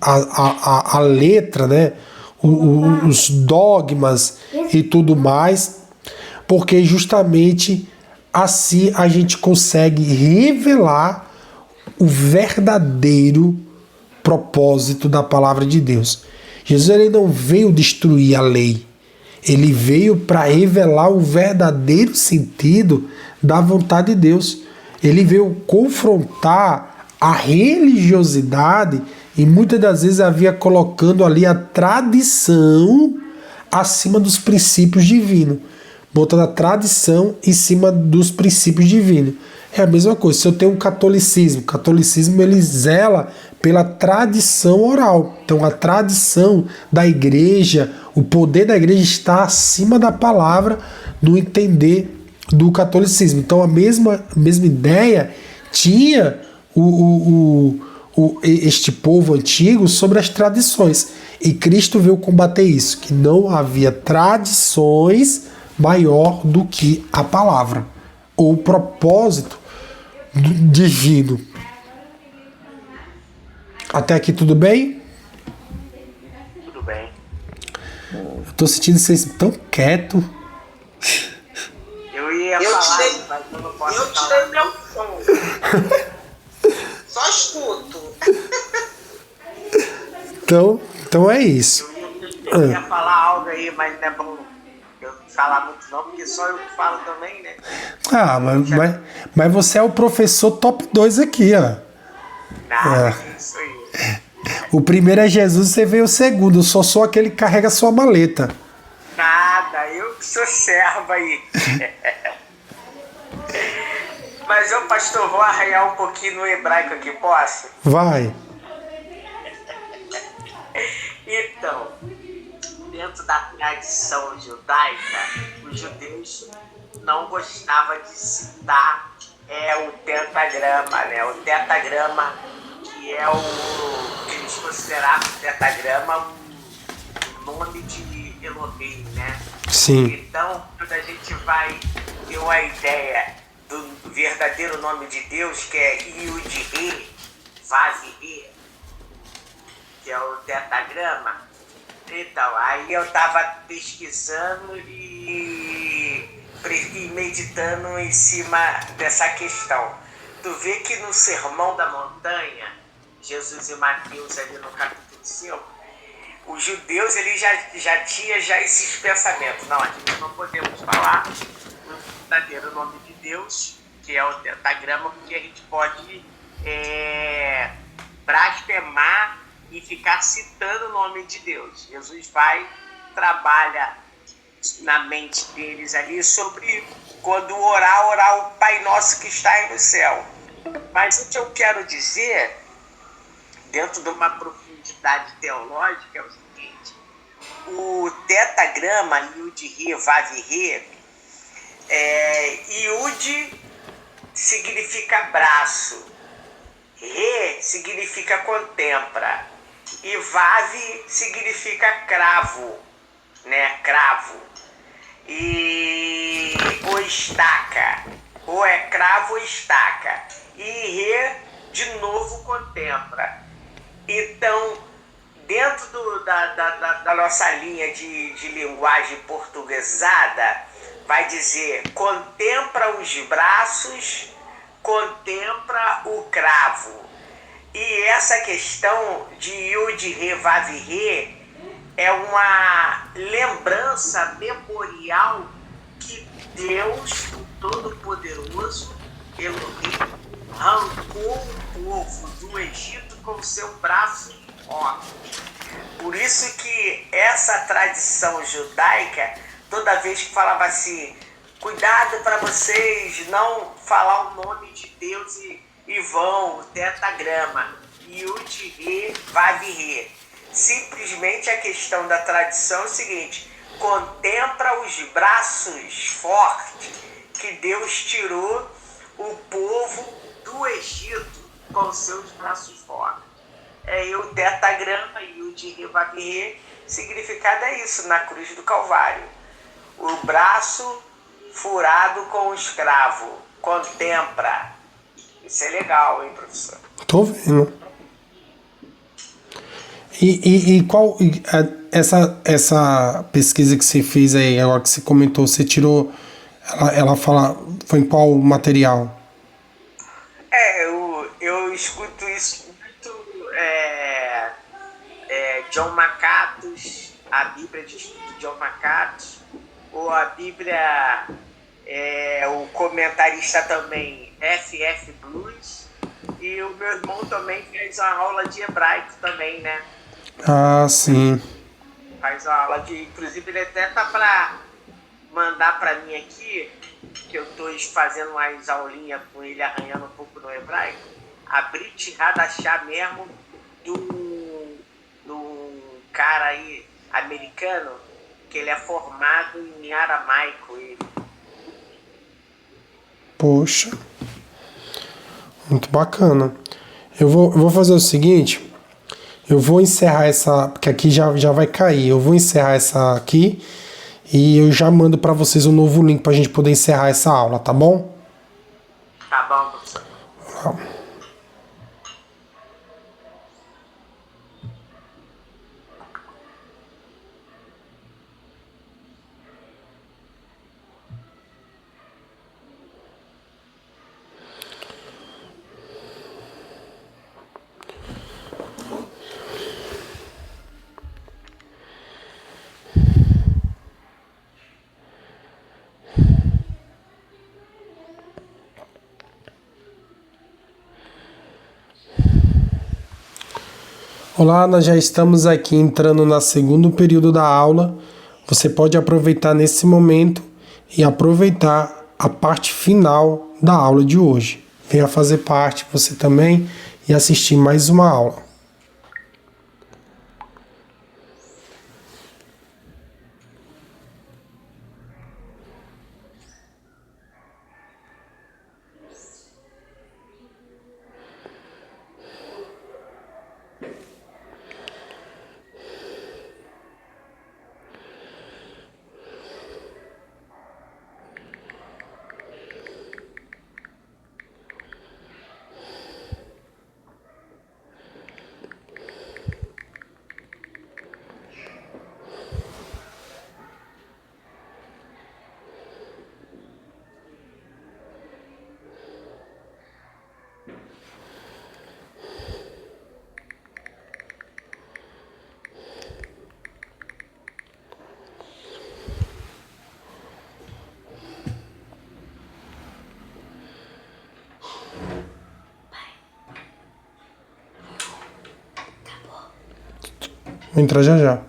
a letra, né? Os dogmas e tudo mais, porque justamente assim a gente consegue revelar o verdadeiro propósito da palavra de Deus. Jesus ele não veio destruir a lei, ele veio para revelar o verdadeiro sentido da vontade de Deus. Ele veio confrontar a religiosidade e muitas das vezes havia colocando ali a tradição acima dos princípios divinos, botando a tradição em cima dos princípios divinos. É a mesma coisa, se eu tenho um catolicismo, o catolicismo ele zela pela tradição oral. Então a tradição da igreja, o poder da igreja está acima da palavra no entender do catolicismo. Então a mesma ideia tinha este povo antigo sobre as tradições. E Cristo veio combater isso, que não havia tradições maior do que a palavra, ou o propósito divino. Até aqui tudo bem? Tudo bem. Eu tô sentindo vocês tão quietos. Eu ia falar, mas eu não posso falar. Tirei meu som. Só escuto. Então é isso. Eu ia falar algo aí, mas não é bom eu falar muito não, porque só eu que falo também, né? Ah, mas você é o professor top 2 aqui, ó. Nada, isso aí. O primeiro é Jesus, você veio o segundo. Eu só sou aquele que carrega a sua maleta. Nada, eu que sou servo aí. Mas eu, pastor, vou arranhar um pouquinho no hebraico aqui, posso? Vai. Então, dentro da tradição judaica, os judeus não gostavam de citar o tetagrama, né? O tetagrama, que é o que eles consideravam o tetagrama um nome de Elohim, né? Sim. Então, quando a gente vai ter uma ideia do verdadeiro nome de Deus, que é Yud-He, Vav-He, que é o tetagrama. Então, aí eu estava pesquisando e meditando em cima dessa questão. Tu vê que no Sermão da Montanha, Jesus e Mateus ali no capítulo 5, os judeus eles já tinham esses pensamentos. Não, a gente não podemos falar o verdadeiro nome de Deus, que é o tetagrama, porque a gente pode blasfemar e ficar citando o nome de Deus. Jesus trabalha na mente deles ali sobre quando orar o Pai Nosso que está aí no céu. Mas o que eu quero dizer, dentro de uma profundidade teológica, é o seguinte: o tetagrama, Yud-He, Vav-He, Yud significa braço, Re significa contempla, e Vav significa cravo, né? Cravo. E ou estaca, ou é cravo ou estaca. E Re, de novo, contempla. Então, dentro da nossa linha de linguagem portuguesada, vai dizer: contempla os braços, contempla o cravo. E essa questão de Yud-He, Vav-He é uma lembrança memorial que Deus, o Todo-Poderoso, Elohim, arrancou o povo do Egito com seu braço forte. Por isso que essa tradição judaica, toda vez que falava assim: cuidado para vocês não falar o nome de Deus e vão, o tetagrama, Yud-He, Vav-He. Simplesmente a questão da tradição é o seguinte: contempla os braços fortes que Deus tirou o povo do Egito com seus braços fortes. E o tetagrama e o de Rivavir, significado é isso, na cruz do Calvário. O braço furado com o escravo, contempla. Isso é legal, hein, professor? Tô vendo. Essa pesquisa que você fez aí, agora que você comentou, você tirou, ela fala, foi em qual material? Eu escuto isso muito, John Macatos, a Bíblia de John Macatos, ou a Bíblia, o comentarista também, F.F. Blues, e o meu irmão também fez uma aula de hebraico também, né? Ah, sim. Faz uma aula de... Inclusive, ele até tá para mandar para mim aqui, que eu tô fazendo umas aulinhas com ele, arranhando um pouco no hebraico, a Brit Hadashah mesmo, do cara aí, americano, que ele é formado em aramaico, ele. Poxa, muito bacana. Eu vou fazer o seguinte, eu vou encerrar essa, porque aqui já vai cair, eu vou encerrar essa aqui e eu já mando para vocês um novo link para a gente poder encerrar essa aula, tá bom? Tá bom, professor. Olá, nós já estamos aqui entrando no segundo período da aula. Você pode aproveitar nesse momento e aproveitar a parte final da aula de hoje. Venha fazer parte você também e assistir mais uma aula. Vou entrar já já.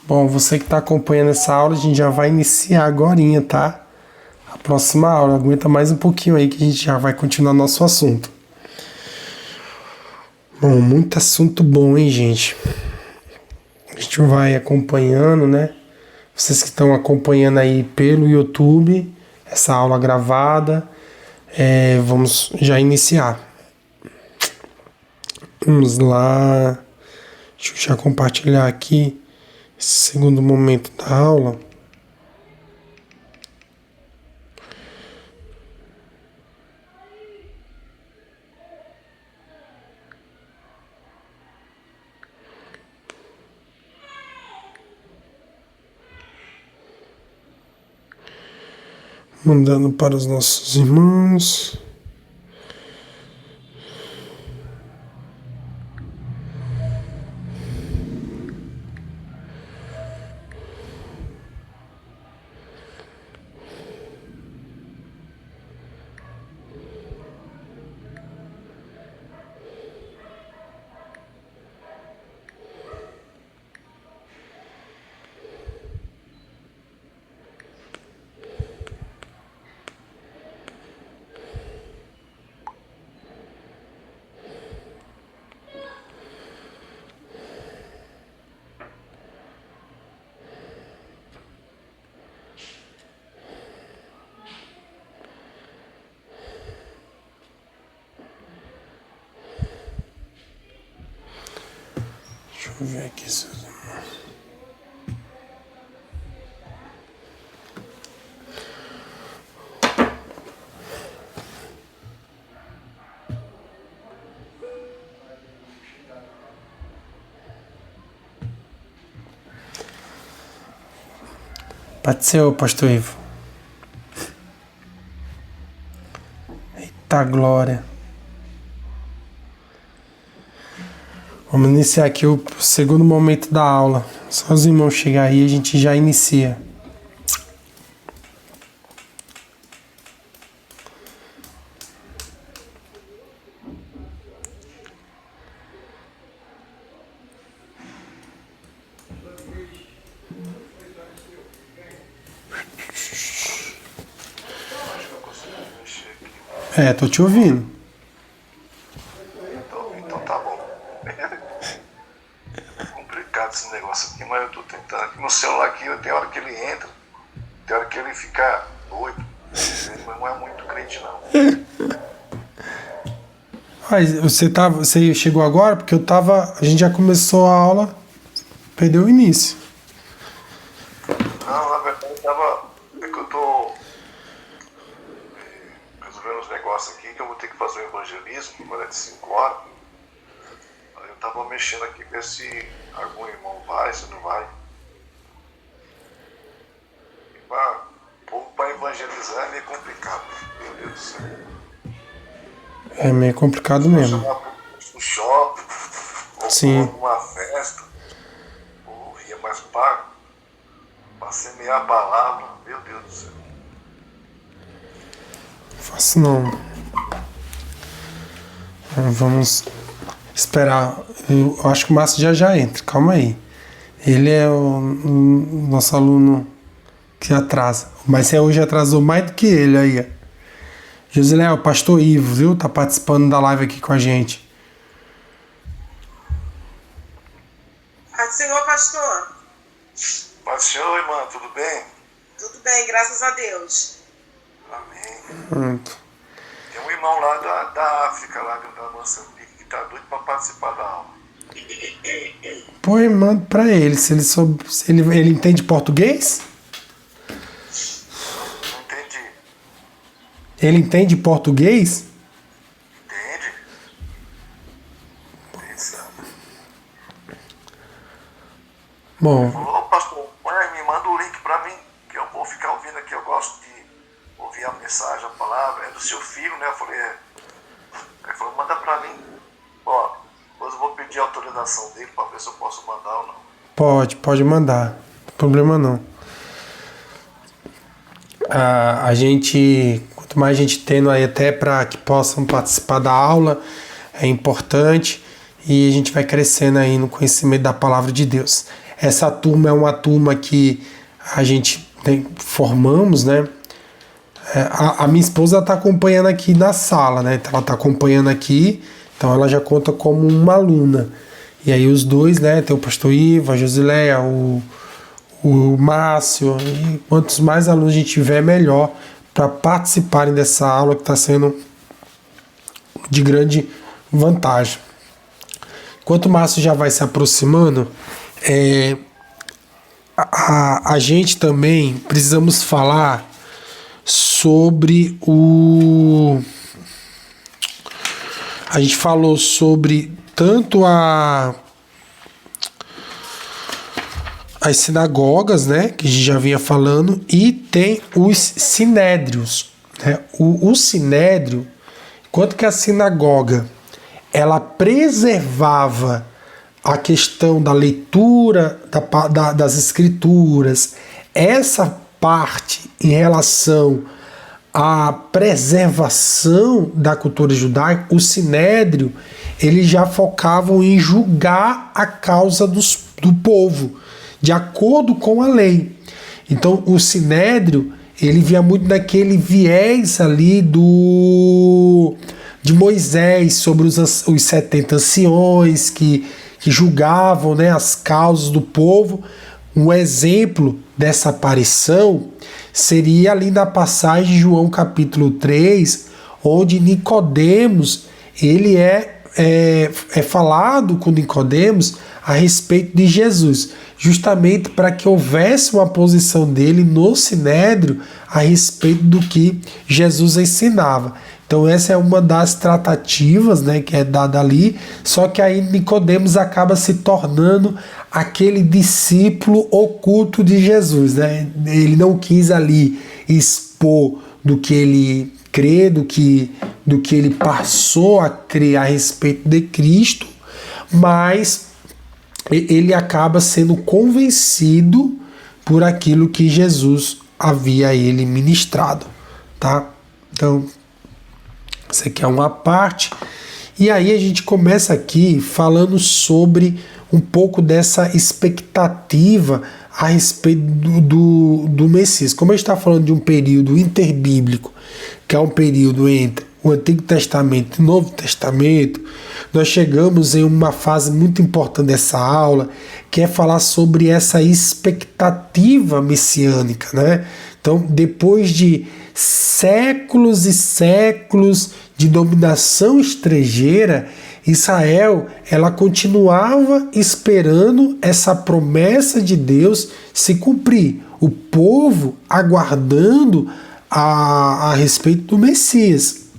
Bom, você que está acompanhando essa aula, a gente já vai iniciar agorinha, tá? A próxima aula. Aguenta mais um pouquinho aí que a gente já vai continuar nosso assunto. Bom, muito assunto bom, hein, gente? A gente vai acompanhando, né? Vocês que estão acompanhando aí pelo YouTube, essa aula gravada, vamos já iniciar. Vamos lá. Deixa eu já compartilhar aqui esse segundo momento da aula. Mandando para os nossos irmãos. eu ver aqui. Pode ser, ô pastor Ivo. Eita glória. Vamos iniciar aqui o segundo momento da aula. Só os irmãos chegarem aí, a gente já inicia. Tô te ouvindo. Então tá bom. Complicado esse negócio aqui, mas eu tô tentando. Aqui no celular aqui, tem hora que ele entra, tem hora que ele fica doido. Ele não é muito crente, não. Mas você chegou agora? Porque a gente já começou a aula, perdeu o início. Não, na verdade é que eu tô resolvendo uns negócios aqui, que eu vou ter que fazer um evangelismo, agora é de 5 horas. Aí eu tava mexendo aqui, ver se algum irmão vai, se não vai. Para evangelizar é meio complicado, meu Deus do céu. É meio complicado mesmo. Um shopping, ou Sim. uma festa, ou ia mais para semear a palavra, meu Deus do céu. Não faço não. Vamos esperar. Eu acho que o Márcio já entra, calma aí. Ele é o nosso aluno que atrasa. Mas você hoje atrasou mais do que ele aí. Josiléia, o pastor Ivo, viu? Tá participando da live aqui com a gente. Paz do Senhor, pastor. Paz do Senhor, irmã, tudo bem? Tudo bem, graças a Deus. Amém. Pronto. Tem um irmão lá da África, lá da Moçambique, que tá doido para participar da aula. Pô, manda pra ele. Se ele entende português? Não entendi. Ele entende português? Entende? Isso. Bom, Falou, pastor, me manda o link para mim, que eu vou ficar ouvindo aqui. Eu gosto de ouvir a mensagem, a palavra. É do seu filho, né? Eu falei, é. Ele falou, manda para mim. Ó, depois eu vou pedir a autorização dele para ver se eu posso mandar ou não. pode mandar. Não tem problema não. A gente, quanto mais gente tendo aí até para que possam participar da aula, é importante e a gente vai crescendo aí no conhecimento da palavra de Deus. Essa turma é uma turma que a gente formamos, né? A minha esposa está acompanhando aqui na sala, né? Ela está acompanhando aqui, então ela já conta como uma aluna. E aí os dois, né? Tem o pastor Ivo, a Josiléia, o Márcio, e quantos mais alunos a gente tiver, melhor para participarem dessa aula que está sendo de grande vantagem. Enquanto o Márcio já vai se aproximando, a gente também precisamos falar sobre a gente falou sobre tanto as sinagogas, né, que a gente já vinha falando, e tem os sinédrios, né? O sinédrio, enquanto que a sinagoga ela preservava a questão da leitura das escrituras, essa parte em relação à preservação da cultura judaica, o sinédrio, eles já focavam em julgar a causa do povo, de acordo com a lei. Então o sinédrio, ele via muito naquele viés ali de Moisés sobre os 70 anciões que julgavam, né, as causas do povo. Um exemplo dessa aparição seria ali na passagem de João capítulo 3, onde Nicodemos ele é é falado com Nicodemos a respeito de Jesus, justamente para que houvesse uma posição dele no Sinédrio a respeito do que Jesus ensinava. Então essa é uma das tratativas, né, que é dada ali, só que aí Nicodemos acaba se tornando aquele discípulo oculto de Jesus, né? Ele não quis ali expor do que ele crê, do que ele passou a crer a respeito de Cristo, mas ele acaba sendo convencido por aquilo que Jesus havia a ele ministrado, tá? Então, essa aqui é uma parte. E aí a gente começa aqui falando sobre um pouco dessa expectativa a respeito do Messias. Como a gente está falando de um período interbíblico, que é um período entre o Antigo Testamento e o Novo Testamento, nós chegamos em uma fase muito importante dessa aula, que é falar sobre essa expectativa messiânica, né? Então, depois de séculos e séculos de dominação estrangeira, Israel, ela continuava esperando essa promessa de Deus se cumprir. O povo aguardando a respeito do Messias.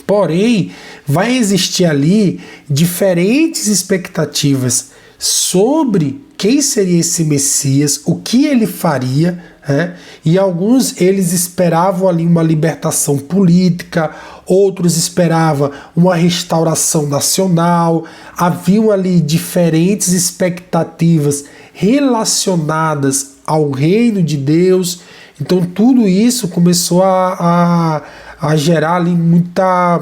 Porém, vai existir ali diferentes expectativas sobre quem seria esse Messias, o que ele faria, né? E alguns eles esperavam ali uma libertação política, outros esperavam uma restauração nacional, haviam ali diferentes expectativas relacionadas ao reino de Deus. Então tudo isso começou a gerar ali muita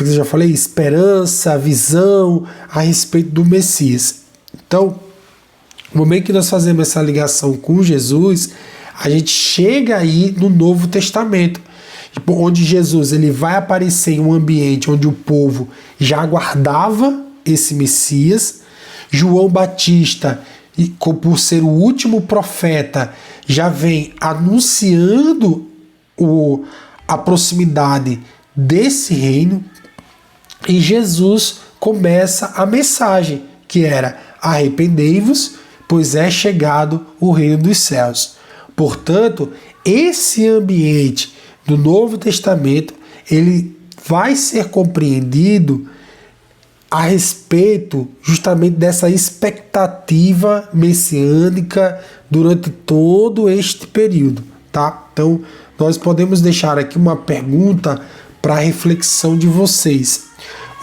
já falei, esperança, visão a respeito do Messias. Então, no momento que nós fazemos essa ligação com Jesus, a gente chega aí no Novo Testamento, onde Jesus ele vai aparecer em um ambiente onde o povo já aguardava esse Messias. João Batista, por ser o último profeta, já vem anunciando a proximidade desse reino, e Jesus começa a mensagem, que era: arrependei-vos, pois é chegado o reino dos céus. Portanto, esse ambiente do Novo Testamento, ele vai ser compreendido a respeito justamente dessa expectativa messiânica durante todo este período, tá? Então, nós podemos deixar aqui uma pergunta para reflexão de vocês.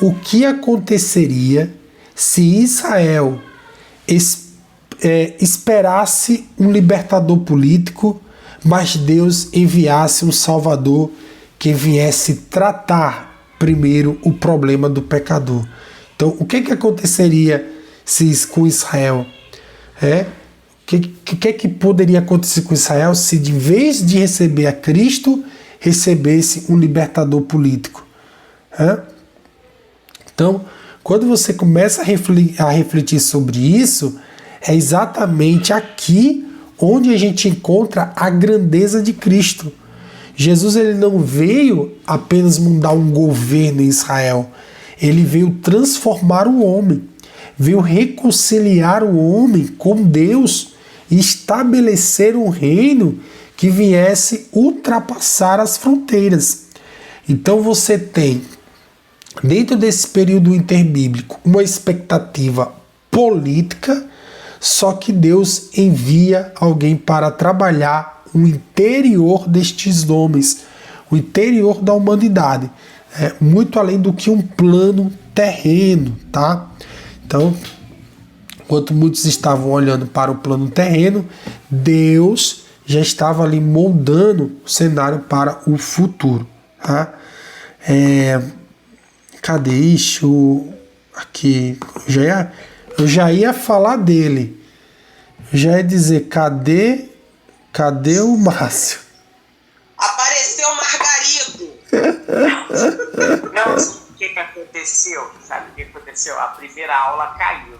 O que aconteceria se Israel esperasse um libertador político, mas Deus enviasse um Salvador que viesse tratar primeiro o problema do pecador? Então, o que aconteceria com Israel? O que poderia acontecer com Israel se, de vez de receber a Cristo, recebesse um libertador político? Então, quando você começa a refletir sobre isso, é exatamente aqui onde a gente encontra a grandeza de Cristo. Jesus ele não veio apenas mudar um governo em Israel, ele veio transformar o homem, veio reconciliar o homem com Deus e estabelecer um reino que viesse ultrapassar as fronteiras. Então você tem, dentro desse período interbíblico, uma expectativa política, só que Deus envia alguém para trabalhar o interior destes homens, o interior da humanidade, muito além do que um plano terreno, tá? Então, enquanto muitos estavam olhando para o plano terreno, Deus já estava ali moldando o cenário para o futuro, tá? Cadê isso? Aqui, eu já ia falar dele. Eu já ia dizer, cadê o Márcio? Apareceu o Margarido. Não, o que aconteceu? Sabe o que aconteceu? A primeira aula caiu.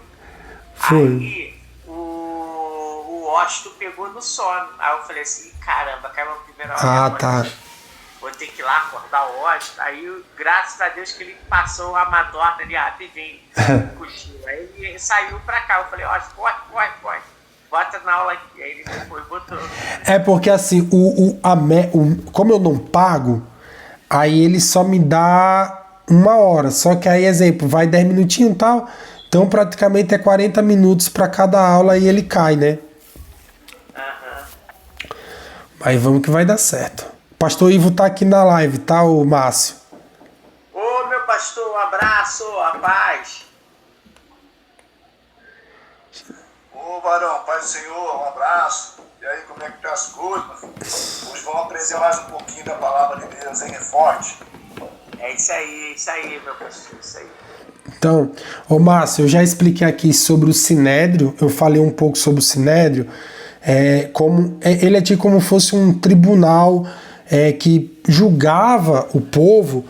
Foi. Aí o Osto pegou no sono. Aí eu falei assim, caramba, caiu a primeira aula. Ah, tá. vou ter que ir lá acordar o hóspede. Aí, graças a Deus que ele passou a madorna ali, rapidinho, cochilo. Aí ele saiu pra cá, eu falei, hóspede, corre, bota na aula aqui. Aí ele depois botou. É porque assim, como eu não pago, aí ele só me dá 1 hora. Só que aí, exemplo, vai 10 minutinhos e tal, então praticamente é 40 minutos para cada aula e ele cai, né? Aí vamos que vai dar certo. O pastor Ivo tá aqui na live, tá, o Márcio? Ô, meu pastor, um abraço, a paz. Ô, varão, paz do Senhor, um abraço. E aí, como é que tá as coisas? Hoje vamos aprender mais um pouquinho da palavra de Deus, hein? É forte. É isso aí, meu pastor, isso aí. Então, ô Márcio, eu já expliquei aqui sobre o Sinédrio, eu falei um pouco sobre o Sinédrio, ele é tipo como fosse um tribunal que julgava o povo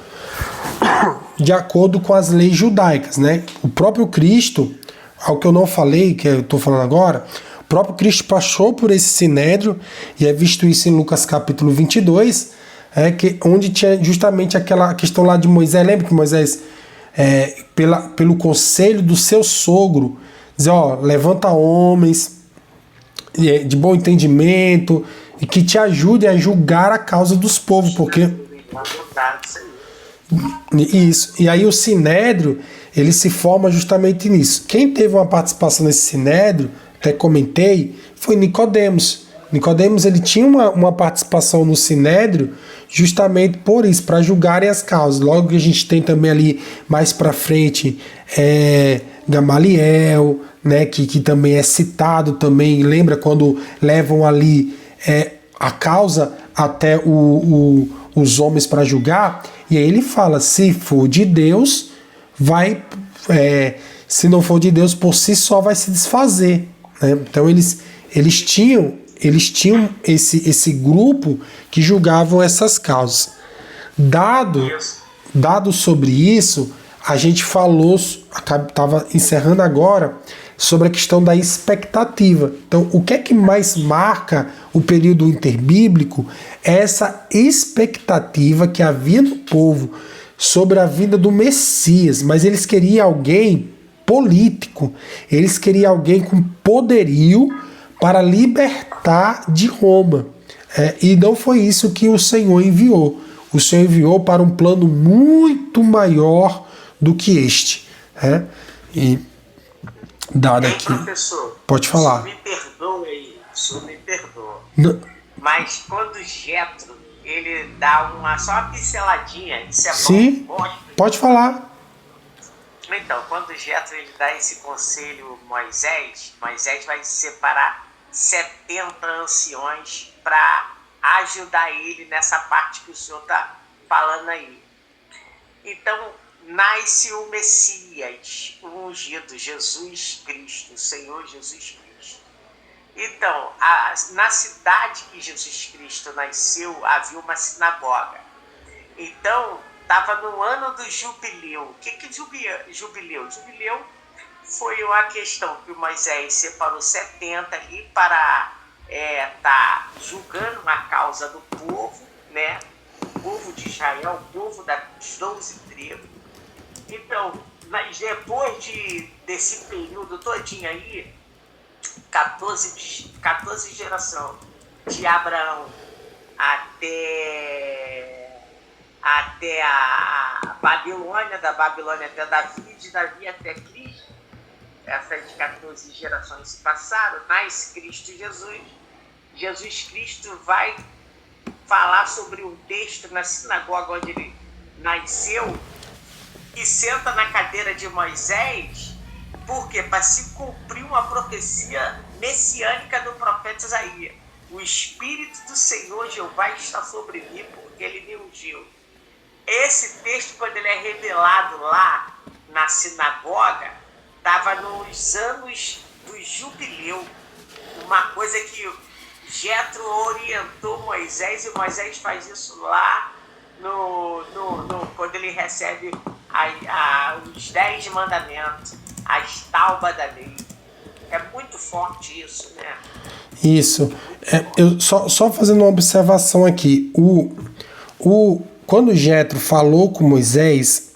de acordo com as leis judaicas, né? O próprio Cristo, ao que eu não falei, que eu estou falando agora, o próprio Cristo passou por esse Sinédrio, e é visto isso em Lucas capítulo 22, onde tinha justamente aquela questão lá de Moisés. Lembra que Moisés, pelo conselho do seu sogro, dizia, levanta homens de bom entendimento e que te ajudem a julgar a causa dos povos, porque... Isso. E aí o Sinédrio, ele se forma justamente nisso. Quem teve uma participação nesse Sinédrio, até comentei, foi Nicodemos. Nicodemos, ele tinha uma participação no Sinédrio justamente por isso, para julgarem as causas. Logo que a gente tem também ali mais para frente Gamaliel, né, que também é citado também. Lembra quando levam ali a causa até os homens para julgar? E aí ele fala, se for de Deus, se não for de Deus, por si só vai se desfazer, né? Então eles tinham esse grupo que julgavam essas causas. Dado sobre isso, a gente falou, estava encerrando agora, sobre a questão da expectativa. Então, o que é que mais marca o período interbíblico? É essa expectativa que havia no povo sobre a vinda do Messias, mas eles queriam alguém político, eles queriam alguém com poderio para libertar de Roma. E não foi isso que o Senhor enviou. O Senhor enviou para um plano muito maior do que este. E dado aqui. Professor, pode falar. O senhor me perdoa. Não. Mas quando o Jetro, ele dá só uma pinceladinha, isso é Sim, bom? pode falar. Então, quando o Jetro ele dá esse conselho Moisés vai separar 70 anciões para ajudar ele nessa parte que o senhor está falando aí. Então, nasce o Messias, o ungido, Jesus Cristo, o Senhor Jesus Cristo. Então, na cidade que Jesus Cristo nasceu, havia uma sinagoga. Então, estava no ano do jubileu. O que é jubileu? Jubileu foi uma questão que o Moisés separou 70 ali para tá julgando a causa do povo, né? O povo de Israel, o povo das 12 tribos. Então, mas depois desse período todinho aí, 14 gerações, de Abraão até a Babilônia, da Babilônia até Davi, de Davi até Cristo, essas 14 gerações se passaram, nasce Cristo Jesus. Jesus Cristo vai falar sobre um texto na sinagoga onde ele nasceu e senta na cadeira de Moisés. Por quê? Para se cumprir uma profecia messiânica do profeta Isaías. O Espírito do Senhor Jeová está sobre mim, porque ele me ungiu. Esse texto, quando ele é revelado lá na sinagoga, estava nos anos do jubileu. Uma coisa que Jetro orientou Moisés, e Moisés faz isso lá quando ele recebe os 10 mandamentos, as tábuas da lei. É muito forte isso, né? Isso. Eu só fazendo uma observação aqui. quando Jetro falou com Moisés,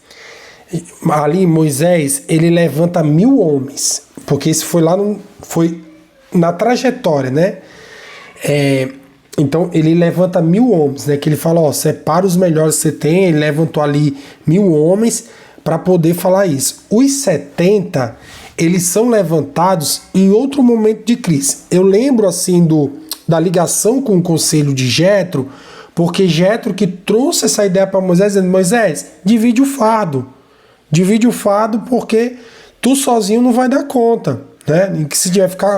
ali Moisés, ele levanta 1.000 homens, porque isso foi na trajetória, né? Então ele levanta 1.000 homens, né? Que ele fala, separa os melhores que você tem. Ele levantou ali 1.000 homens para poder falar isso. Os 70, eles são levantados em outro momento de crise. Eu lembro assim da ligação com o conselho de Jetro, porque Jetro que trouxe essa ideia para Moisés, dizendo, Moisés, divide o fardo. Divide o fardo porque tu sozinho não vai dar conta, né? E que se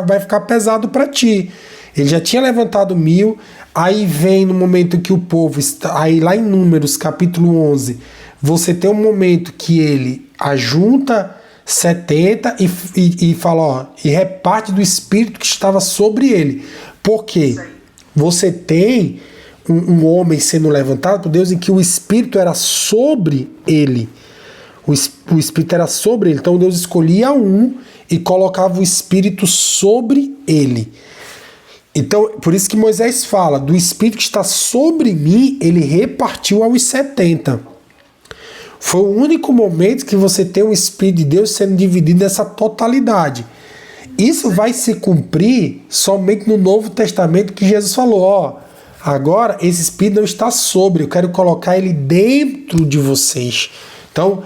vai ficar pesado para ti. Ele já tinha levantado 1.000, aí vem no momento que o povo está, aí lá em Números capítulo 11, você tem um momento que ele ajunta 70 e fala, e reparte do espírito que estava sobre ele. Porque você tem um homem sendo levantado por Deus em que o espírito era sobre ele. O espírito era sobre ele. Então Deus escolhia um e colocava o espírito sobre ele. Então, por isso que Moisés fala, do espírito que está sobre mim, ele repartiu aos 70. Foi o único momento que você tem o espírito de Deus sendo dividido nessa totalidade. Isso vai se cumprir somente no Novo Testamento, que Jesus falou, agora esse espírito não está sobre, eu quero colocar ele dentro de vocês. Então,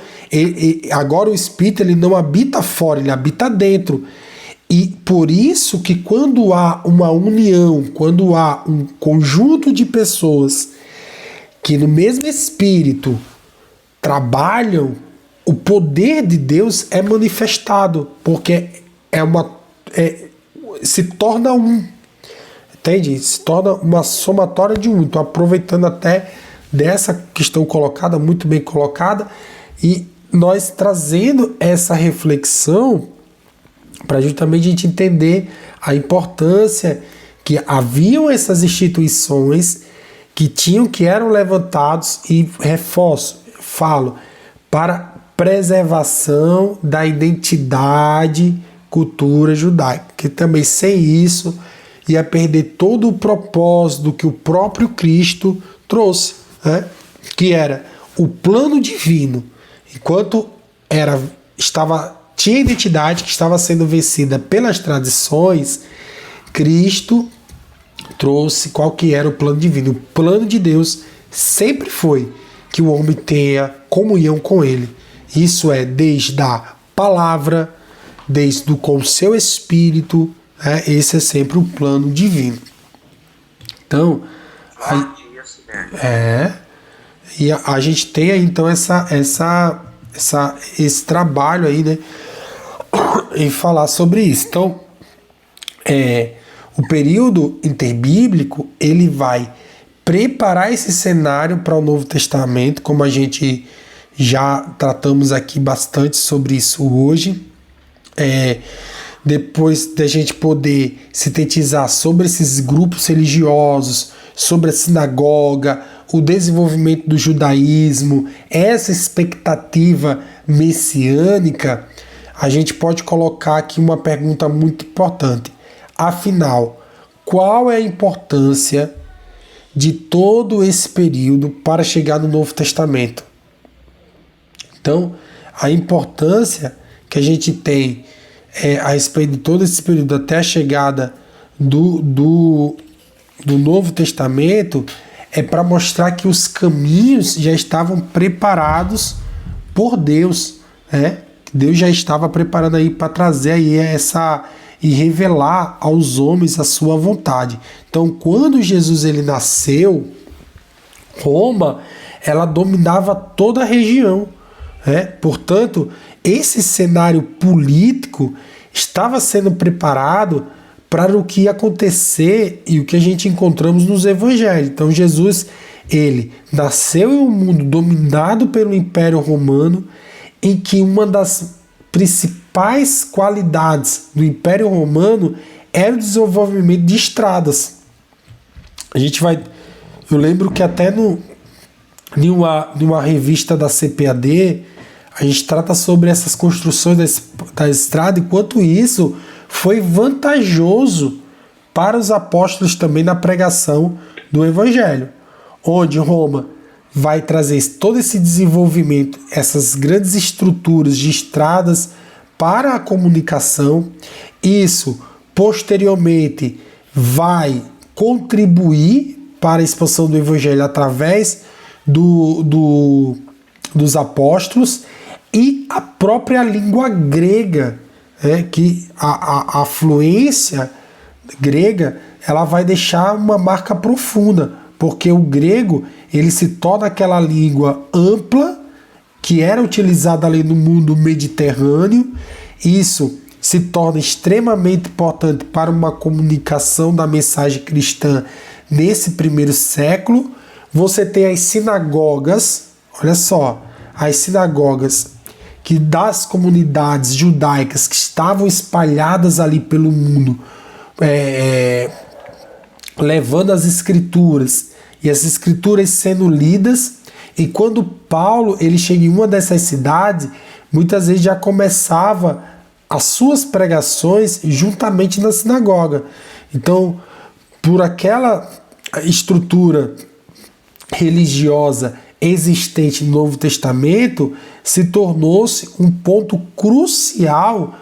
agora o espírito ele não habita fora, ele habita dentro. E por isso que quando há uma união, quando há um conjunto de pessoas que no mesmo espírito trabalham, o poder de Deus é manifestado, porque se torna um, entende? Se torna uma somatória de um. Então, aproveitando até dessa questão colocada, muito bem colocada, e nós trazendo essa reflexão para justamente a gente entender a importância que haviam essas instituições que eram levantados, e falo, para preservação da identidade, cultura judaica, que também sem isso ia perder todo o propósito que o próprio Cristo trouxe, né? Que era o plano divino, enquanto tinha identidade que estava sendo vencida pelas tradições, Cristo trouxe qual que era o plano divino. O plano de Deus sempre foi que o homem tenha comunhão com ele. Isso é desde a palavra, desde com o seu espírito, esse é sempre o plano divino. Então, e a gente tem aí, então esse trabalho aí, né, em falar sobre isso. Então, o período interbíblico, ele vai preparar esse cenário para o Novo Testamento, como a gente já tratamos aqui bastante sobre isso hoje. Depois da gente poder sintetizar sobre esses grupos religiosos, sobre a sinagoga, o desenvolvimento do judaísmo, essa expectativa messiânica, a gente pode colocar aqui uma pergunta muito importante. Afinal, qual é a importância de todo esse período para chegar no Novo Testamento? Então, a importância que a gente tem a respeito de todo esse período até a chegada do Novo Testamento é para mostrar que os caminhos já estavam preparados por Deus, né? Deus já estava preparando aí para trazer aí e revelar aos homens a sua vontade. Então, quando Jesus ele nasceu, Roma, ela dominava toda a região, né? Portanto, esse cenário político estava sendo preparado para o que ia acontecer e o que a gente encontramos nos evangelhos. Então, Jesus, ele nasceu em um mundo dominado pelo Império Romano, em que uma das principais qualidades do Império Romano era o desenvolvimento de estradas. Eu lembro que até numa revista da CPAD, a gente trata sobre essas construções da estrada, e quanto isso foi vantajoso para os apóstolos também na pregação do Evangelho, onde Roma vai trazer todo esse desenvolvimento, essas grandes estruturas de estradas para a comunicação. Isso, posteriormente, vai contribuir para a expansão do Evangelho através dos apóstolos, e a própria língua grega, que a fluência grega, ela vai deixar uma marca profunda, porque o grego ele se torna aquela língua ampla que era utilizada ali no mundo mediterrâneo. Isso se torna extremamente importante para uma comunicação da mensagem cristã nesse primeiro século. Você tem as sinagogas, olha só, as sinagogas que das comunidades judaicas que estavam espalhadas ali pelo mundo, levando as escrituras, e as escrituras sendo lidas. E quando Paulo ele chega em uma dessas cidades, muitas vezes já começava as suas pregações juntamente na sinagoga. Então, por aquela estrutura religiosa existente no Novo Testamento, se tornou-se um ponto crucial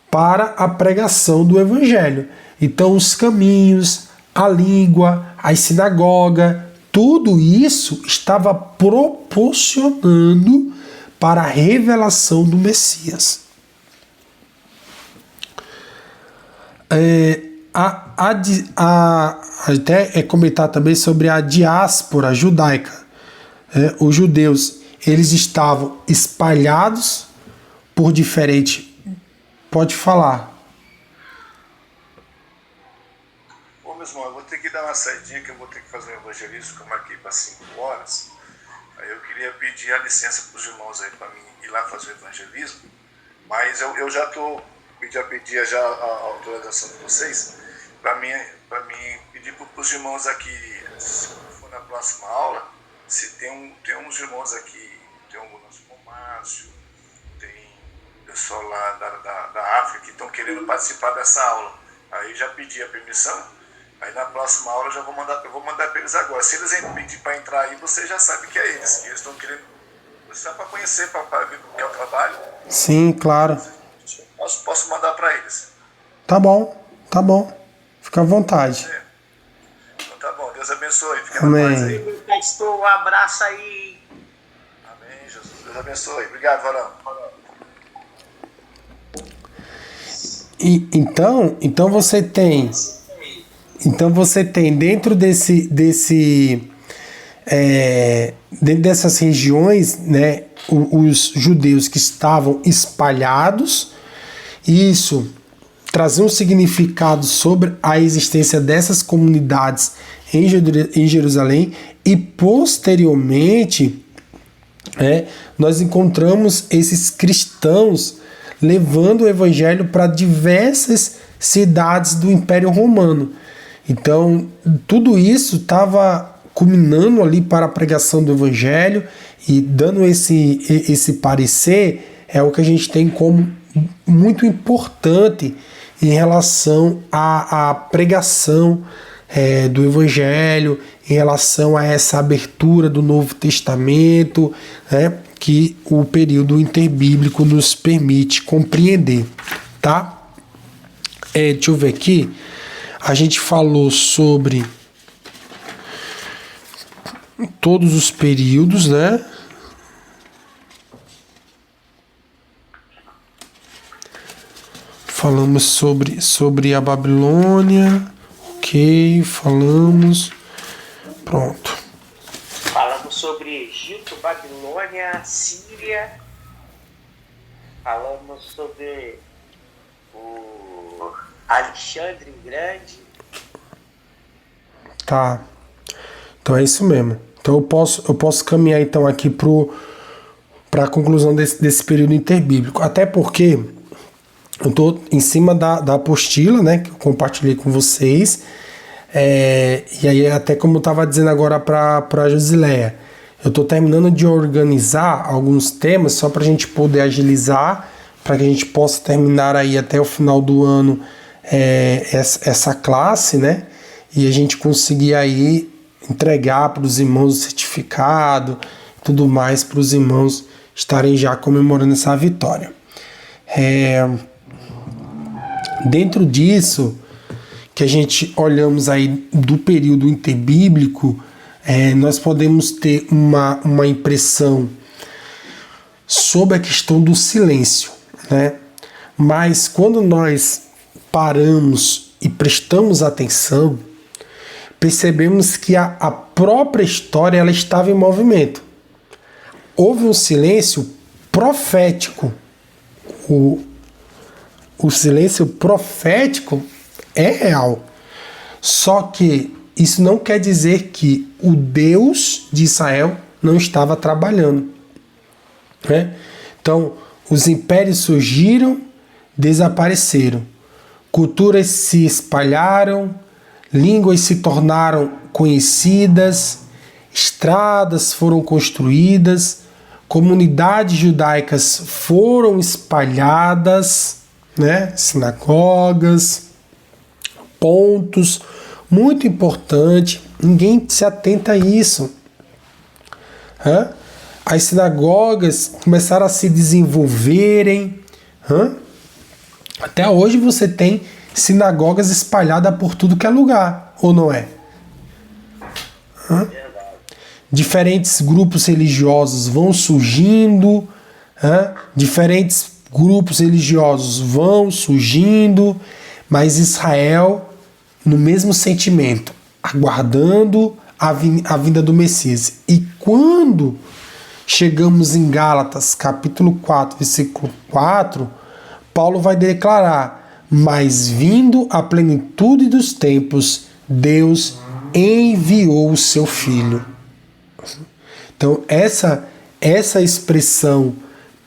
para a pregação do Evangelho. Então, os caminhos, a língua, a sinagoga, tudo isso estava proporcionando para a revelação do Messias. Até comentar também sobre a diáspora judaica. Os judeus, eles estavam espalhados por diferentes... Pode falar. Ô, meu irmão, eu vou ter que dar uma saidinha, que eu vou ter que fazer um evangelismo que eu marquei para 5 horas. Aí eu queria pedir a licença para os irmãos aí para mim ir lá fazer o evangelismo. Mas eu já pedi já a autorização de vocês para mim pedir para os irmãos aqui, se for na próxima aula, se tem uns irmãos aqui, tem o nosso Márcio, tem pessoal lá da África que estão querendo participar dessa aula. Aí já pedi a permissão, aí na próxima aula eu vou mandar para eles agora. Se eles pedir para entrar aí, você já sabe que é eles. Eles estão querendo, só para conhecer, para ver como é o trabalho. Sim, claro. Posso mandar para eles. Tá bom. Fica à vontade. Então tá bom, Deus abençoe. Fica Amém. na paz aí. Um abraço aí. Amém, Jesus. Deus abençoe. Obrigado, Varão. Então você tem dentro dentro dessas regiões, né, os judeus que estavam espalhados. Isso trazia um significado sobre a existência dessas comunidades em Jerusalém, e posteriormente nós encontramos esses cristãos levando o evangelho para diversas cidades do Império Romano. Então, tudo isso estava culminando ali para a pregação do evangelho, e dando esse parecer é o que a gente tem como muito importante em relação à pregação do evangelho, em relação a essa abertura do Novo Testamento, que o período interbíblico nos permite compreender, tá? Deixa eu ver aqui. A gente falou sobre todos os períodos, né? Falamos sobre a Babilônia. Ok, falamos. Pronto. Falamos sobre Egito, Babilônia, Síria. Falamos sobre o Alexandre o Grande. Tá. Então é isso mesmo. Então eu posso caminhar então aqui para a conclusão desse período interbíblico. Até porque eu estou em cima da apostila, né, que eu compartilhei com vocês. E aí, até como eu estava dizendo agora para Josileia, eu estou terminando de organizar alguns temas só para a gente poder agilizar, para que a gente possa terminar aí até o final do ano essa classe, né? E a gente conseguir aí entregar para os irmãos o certificado, tudo mais, para os irmãos estarem já comemorando essa vitória. Dentro disso, que a gente olhamos aí do período interbíblico, nós podemos ter uma impressão sobre a questão do silêncio, né? Mas quando nós paramos e prestamos atenção, percebemos que a própria história ela estava em movimento. Houve um silêncio profético. O silêncio profético é real. Só que isso não quer dizer que o Deus de Israel não estava trabalhando, né? Então, os impérios surgiram, desapareceram. Culturas se espalharam, línguas se tornaram conhecidas, estradas foram construídas, comunidades judaicas foram espalhadas, né? Sinagogas, pontos, muito importante, ninguém se atenta a isso. As sinagogas começaram a se desenvolverem. Até hoje você tem sinagogas espalhadas por tudo que é lugar, ou não é? Diferentes grupos religiosos vão surgindo, diferentes grupos religiosos vão surgindo, mas Israel no mesmo sentimento, aguardando a vinda do Messias. E quando chegamos em Gálatas, capítulo 4, versículo 4, Paulo vai declarar: mas vindo a plenitude dos tempos, Deus enviou o seu Filho. Então, essa expressão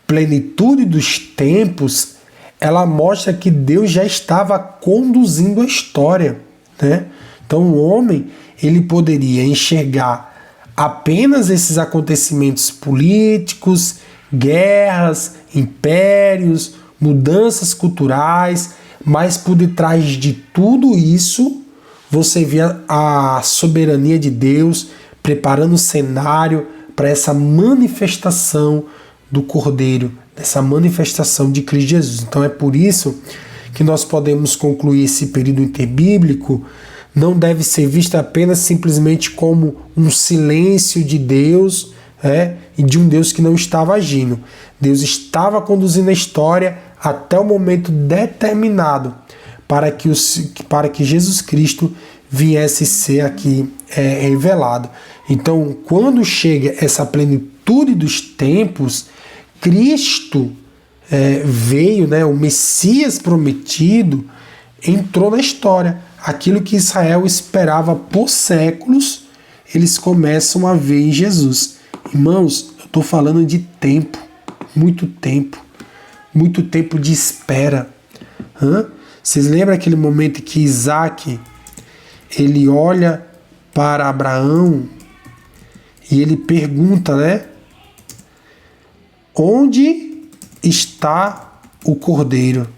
plenitude dos tempos, ela mostra que Deus já estava conduzindo a história, né? Então, o homem, ele poderia enxergar apenas esses acontecimentos políticos, guerras, impérios, mudanças culturais, mas por detrás de tudo isso, você via a soberania de Deus preparando o cenário para essa manifestação do Cordeiro, dessa manifestação de Cristo Jesus. Então é por isso que nós podemos concluir esse período interbíblico não deve ser visto apenas simplesmente como um silêncio de Deus, e de um Deus que não estava agindo. Deus estava conduzindo a história até o momento determinado para que Jesus Cristo viesse ser aqui revelado. Então, quando chega essa plenitude dos tempos, Cristo veio, o Messias prometido entrou na história. Aquilo que Israel esperava por séculos, eles começam a ver em Jesus. Irmãos, eu estou falando de tempo, muito tempo de espera. Vocês lembram aquele momento em que Isaac, ele olha para Abraão e ele pergunta, onde está o cordeiro?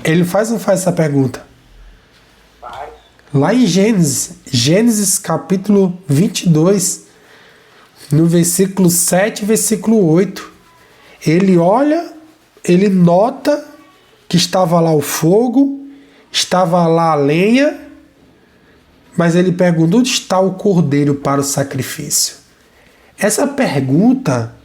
Ele faz ou não faz essa pergunta? Lá em Gênesis capítulo 22, no versículo 7 e versículo 8, ele olha, ele nota que estava lá o fogo, estava lá a lenha, mas ele pergunta: onde está o cordeiro para o sacrifício? Essa pergunta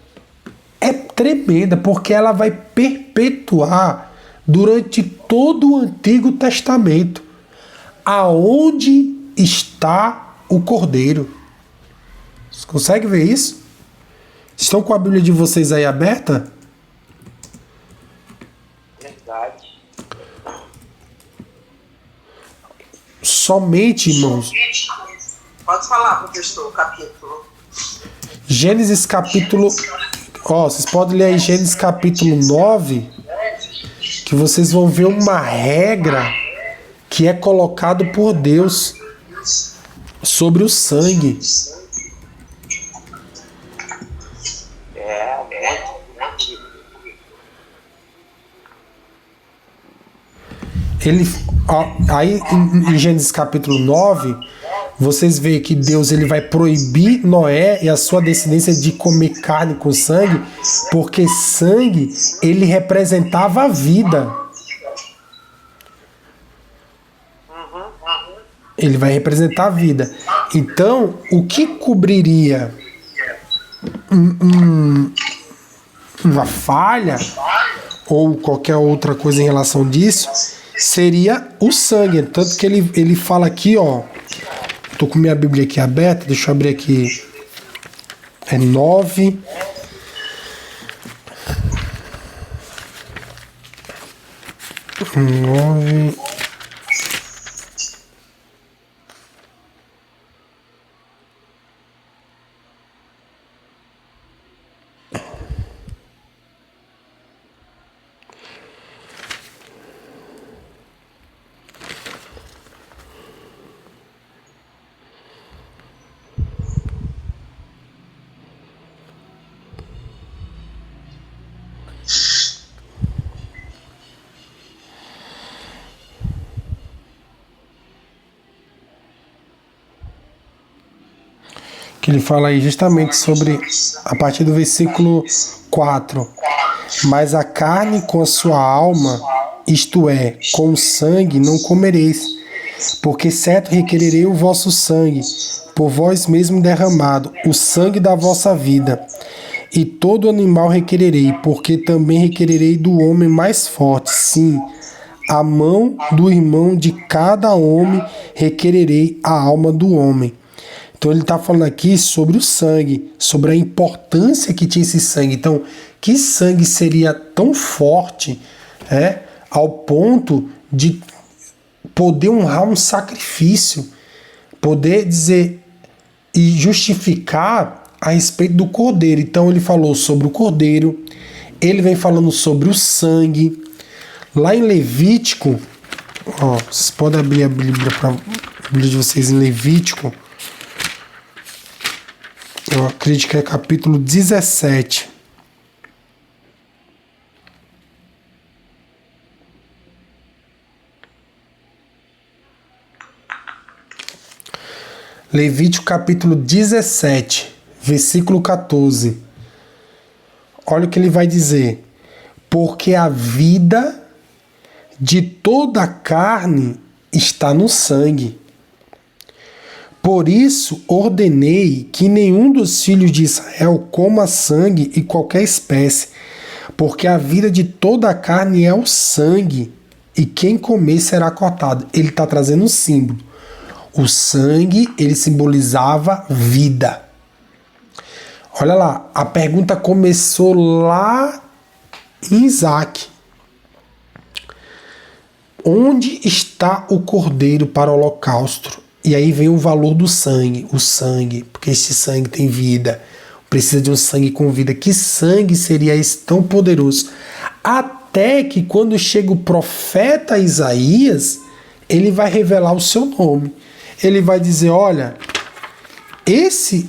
é tremenda, porque ela vai perpetuar durante todo o Antigo Testamento. Aonde está o cordeiro? Vocês conseguem ver isso? Estão com a Bíblia de vocês aí aberta? Verdade. Somente, irmãos. Pode falar, professor, o capítulo. Gênesis capítulo... vocês podem ler aí Gênesis capítulo 9, que vocês vão ver uma regra que é colocado por Deus sobre o sangue. Ele, aí em Gênesis capítulo 9, vocês veem que Deus ele vai proibir Noé e a sua descendência de comer carne com sangue, porque sangue ele representava a vida. Ele vai representar a vida. Então, o que cobriria uma falha ou qualquer outra coisa em relação disso seria o sangue. Tanto que ele fala aqui, ó. Tô com minha Bíblia aqui aberta, deixa eu abrir aqui. É 9. Que ele fala aí justamente sobre, a partir do versículo 4, mas a carne com a sua alma, isto é, com o sangue, não comereis, porque certo requererei o vosso sangue, por vós mesmo derramado, o sangue da vossa vida. E todo animal requererei, porque também requererei do homem mais forte, sim, a mão do irmão de cada homem requererei a alma do homem. Então ele está falando aqui sobre o sangue, sobre a importância que tinha esse sangue. Então, que sangue seria tão forte, ao ponto de poder honrar um sacrifício, poder dizer e justificar a respeito do cordeiro. Então ele falou sobre o cordeiro, ele vem falando sobre o sangue. Lá em Levítico, ó, vocês podem abrir a Bíblia de vocês em Levítico. Eu acredito que é capítulo 17. Levítico capítulo 17, versículo 14. Olha o que ele vai dizer. Porque a vida de toda a carne está no sangue. Por isso ordenei que nenhum dos filhos de Israel coma sangue e qualquer espécie, porque a vida de toda a carne é o sangue, e quem comer será cortado. Ele está trazendo um símbolo. O sangue, ele simbolizava vida. Olha lá, a pergunta começou lá em Isaac. Onde está o cordeiro para o holocausto? E aí vem o valor do sangue, o sangue, porque esse sangue tem vida, precisa de um sangue com vida. Que sangue seria esse tão poderoso? Até que quando chega o profeta Isaías, ele vai revelar o seu nome. Ele vai dizer, olha, esse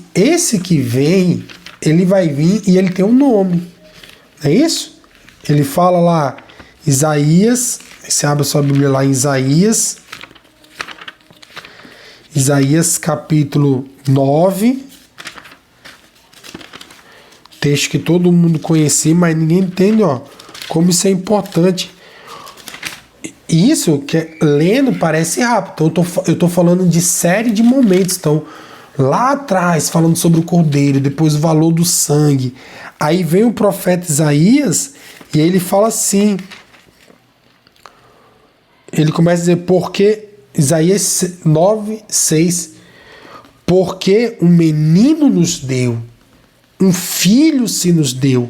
que vem, ele vai vir e ele tem um nome. Não é isso? Ele fala lá, Isaías, você abre a sua Bíblia lá em Isaías capítulo 9, texto que todo mundo conhecia, mas ninguém entende, ó, como isso é importante. Isso que lendo parece rápido. Então eu tô falando de série de momentos. Então, lá atrás, falando sobre o cordeiro, depois o valor do sangue. Aí vem o profeta Isaías e ele fala assim. Ele começa a dizer, porque Isaías 9, 6, porque um menino nos deu, um filho se nos deu,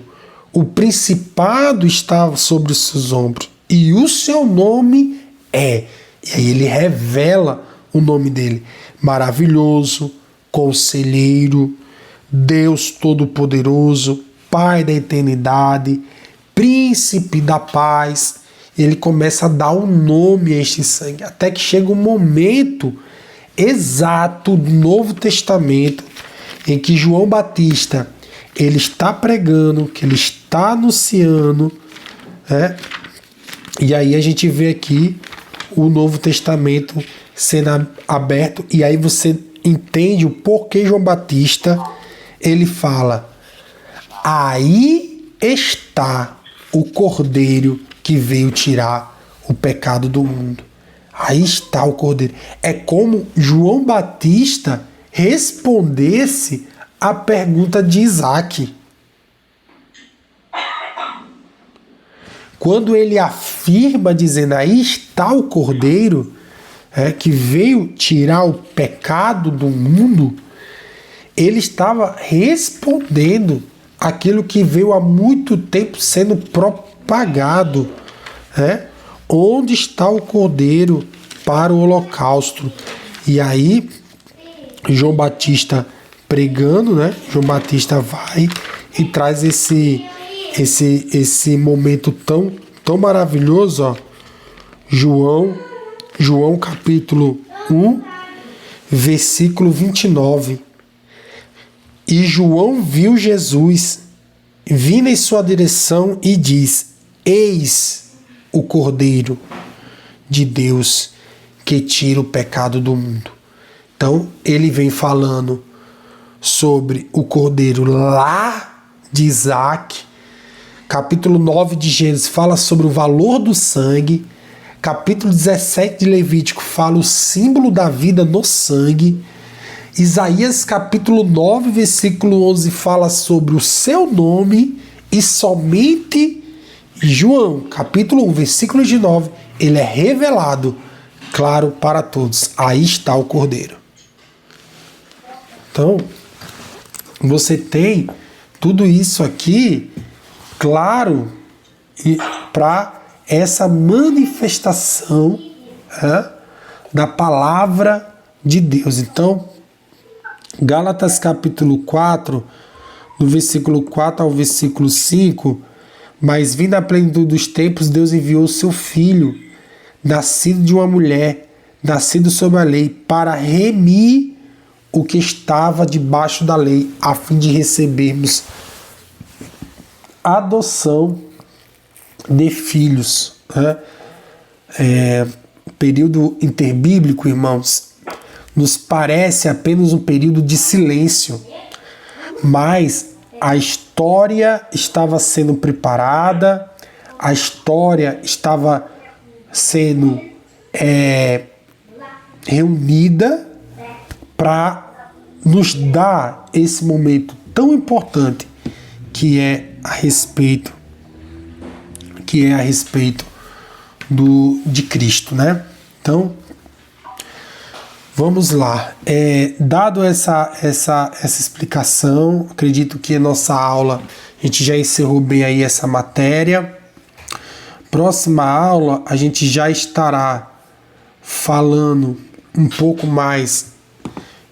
o principado estava sobre os seus ombros, e o seu nome é. E aí ele revela o nome dele: Maravilhoso, Conselheiro, Deus Todo-Poderoso, Pai da Eternidade, Príncipe da Paz. Ele começa a dar um nome a este sangue, até que chega um momento exato do Novo Testamento em que João Batista ele está pregando, que ele está anunciando, e aí a gente vê aqui o Novo Testamento sendo aberto, e aí você entende o porquê João Batista ele fala: aí está o Cordeiro que veio tirar o pecado do mundo. Aí está o Cordeiro. É como João Batista respondesse a pergunta de Isaac. Quando ele afirma dizendo: aí está o Cordeiro que veio tirar o pecado do mundo, ele estava respondendo aquilo que veio há muito tempo sendo propagado. Onde está o Cordeiro para o holocausto? E aí, João Batista pregando, João Batista vai e traz esse momento tão maravilhoso, ó. João capítulo 1, versículo 29. E João viu Jesus vindo em sua direção e diz: eis o Cordeiro de Deus que tira o pecado do mundo. Então ele vem falando sobre o Cordeiro lá de Isaac. Capítulo 9 de Gênesis fala sobre o valor do sangue. Capítulo 17 de Levítico fala o símbolo da vida no sangue. Isaías capítulo 9, versículo 11 fala sobre o seu nome. E somente João, capítulo 1, versículo 9, ele é revelado, claro, para todos. Aí está o Cordeiro. Então, você tem tudo isso aqui, claro, para essa manifestação da palavra de Deus. Então, Gálatas capítulo 4, do versículo 4 ao versículo 5, mas vindo a plenitude dos tempos, Deus enviou o seu Filho, nascido de uma mulher, nascido sob a lei, para remir o que estava debaixo da lei, a fim de recebermos adoção de filhos. Período interbíblico, irmãos, nos parece apenas um período de silêncio, mas a história estava sendo preparada, a história estava sendo reunida para nos dar esse momento tão importante que é a respeito de Cristo, Então, vamos lá. Dado essa explicação, acredito que a nossa aula, a gente já encerrou bem aí essa matéria. Próxima aula, a gente já estará falando um pouco mais,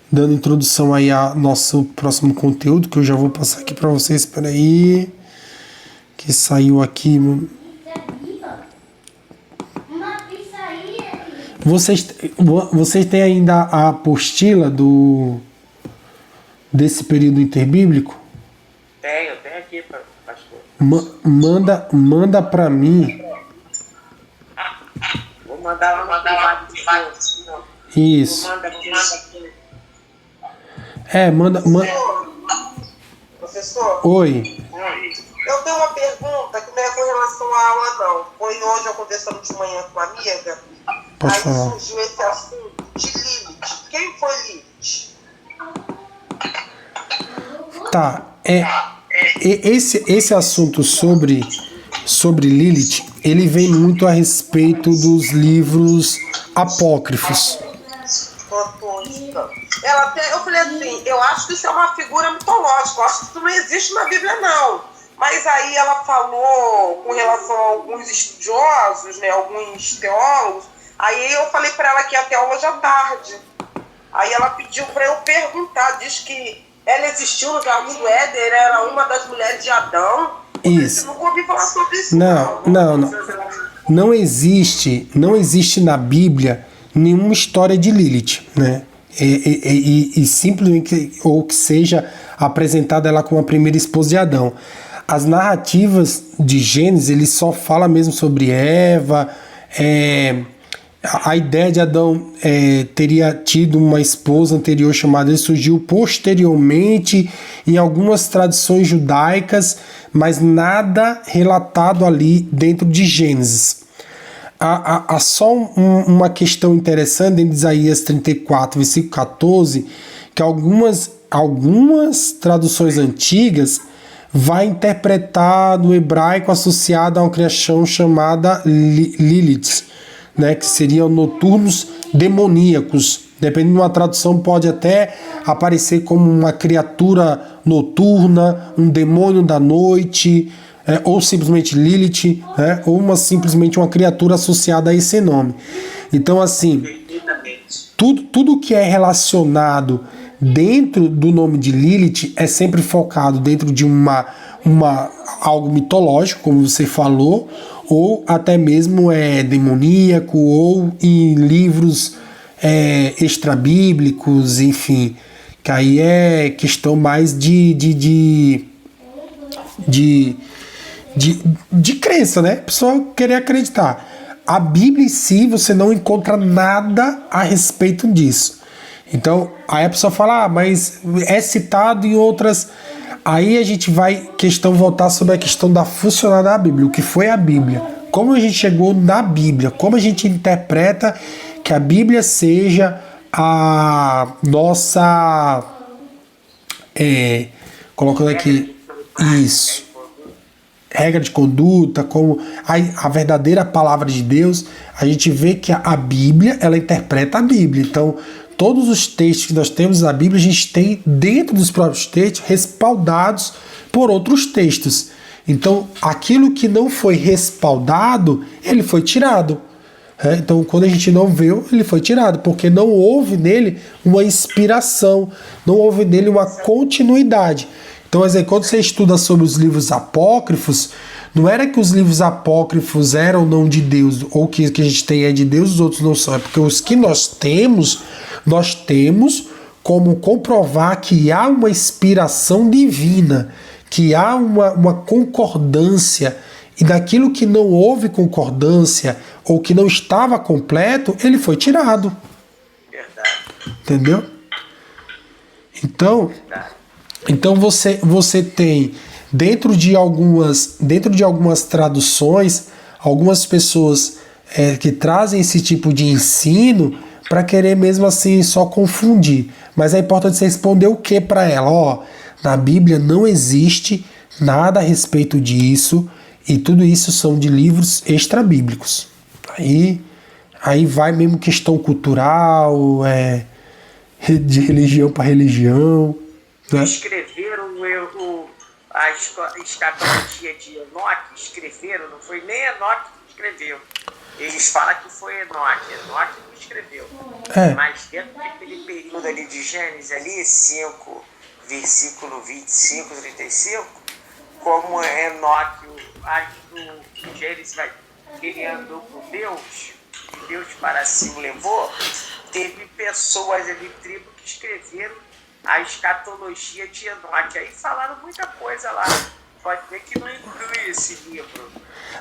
dando introdução aí ao nosso próximo conteúdo, que eu já vou passar aqui para vocês. Espera aí, que saiu aqui. Vocês têm ainda a apostila desse período interbíblico? Tenho aqui, pastor. Manda para mim. Vou mandar lá no privado. Isso. Manda. Professor? Oi. Eu tenho uma pergunta que não é com relação à aula, não. Foi hoje eu conversando de manhã com uma amiga. Pode aí falar. surgiu esse assunto de Lilith. Quem foi Lilith? Tá. Esse assunto sobre Lilith, ele vem muito a respeito dos livros apócrifos. Eu falei assim, eu acho que isso é uma figura mitológica, eu acho que isso não existe na Bíblia, não. Mas aí ela falou com relação a alguns estudiosos, alguns teólogos, aí eu falei para ela que ia até hoje à tarde. Aí ela pediu para eu perguntar, diz que ela existiu no Jardim do Éden, era uma das mulheres de Adão. Isso. Eu nunca ouvi falar sobre isso. Não. Não existe na Bíblia nenhuma história de Lilith, E simplesmente, ou que seja apresentada ela como a primeira esposa de Adão. As narrativas de Gênesis, ele só fala mesmo sobre Eva, a ideia de Adão teria tido uma esposa anterior chamada, ele surgiu posteriormente em algumas tradições judaicas, mas nada relatado ali dentro de Gênesis. Há só uma questão interessante em Isaías 34, versículo 14, que algumas traduções antigas vai interpretar no hebraico associado a uma criação chamada Lilith, né, que seriam noturnos demoníacos. Dependendo de uma tradução, pode até aparecer como uma criatura noturna, um demônio da noite, ou simplesmente Lilith, ou simplesmente uma criatura associada a esse nome. Então, assim, tudo que é relacionado dentro do nome de Lilith é sempre focado dentro de algo mitológico, como você falou, ou até mesmo demoníaco, ou em livros extrabíblicos, enfim, que aí é questão mais de crença, né? A pessoa querer acreditar. A Bíblia em si, você não encontra nada a respeito disso. Então, aí a pessoa fala, mas é citado em outras... Aí a gente vai voltar sobre a questão da funcionalidade da Bíblia, o que foi a Bíblia, como a gente chegou na Bíblia, como a gente interpreta que a Bíblia seja a nossa... colocando aqui... Isso. Regra de conduta, como a verdadeira palavra de Deus, a gente vê que a Bíblia, ela interpreta a Bíblia. Então, todos os textos que nós temos na Bíblia, a gente tem dentro dos próprios textos respaldados por outros textos. Então, aquilo que não foi respaldado, ele foi tirado. Então, quando a gente não viu, ele foi tirado, porque não houve nele uma inspiração, não houve nele uma continuidade. Então, quando você estuda sobre os livros apócrifos, não era que os livros apócrifos eram não de Deus, ou que a gente tem é de Deus, os outros não são. É porque os que nós temos como comprovar que há uma inspiração divina, que há uma concordância, e daquilo que não houve concordância, ou que não estava completo, ele foi tirado. Verdade. Entendeu? Então você tem, dentro de algumas traduções, algumas pessoas que trazem esse tipo de ensino para querer mesmo assim só confundir. Mas é importante você responder o que para ela? Na Bíblia não existe nada a respeito disso, e tudo isso são de livros extrabíblicos. Aí vai mesmo questão cultural, de religião para religião. Escreveram a escatologia de Enoque, escreveram, não foi nem Enoque que escreveu. Eles falam que foi Enoque não escreveu. Mas dentro daquele período ali de Gênesis, ali, 5, versículo 25, 35, como Enoque, o Gênesis ele andou com Deus, e Deus para si o levou, teve pessoas ali, tribo, que escreveram a escatologia de Enoque. Aí falaram muita coisa lá. Pode ver que não inclui esse livro.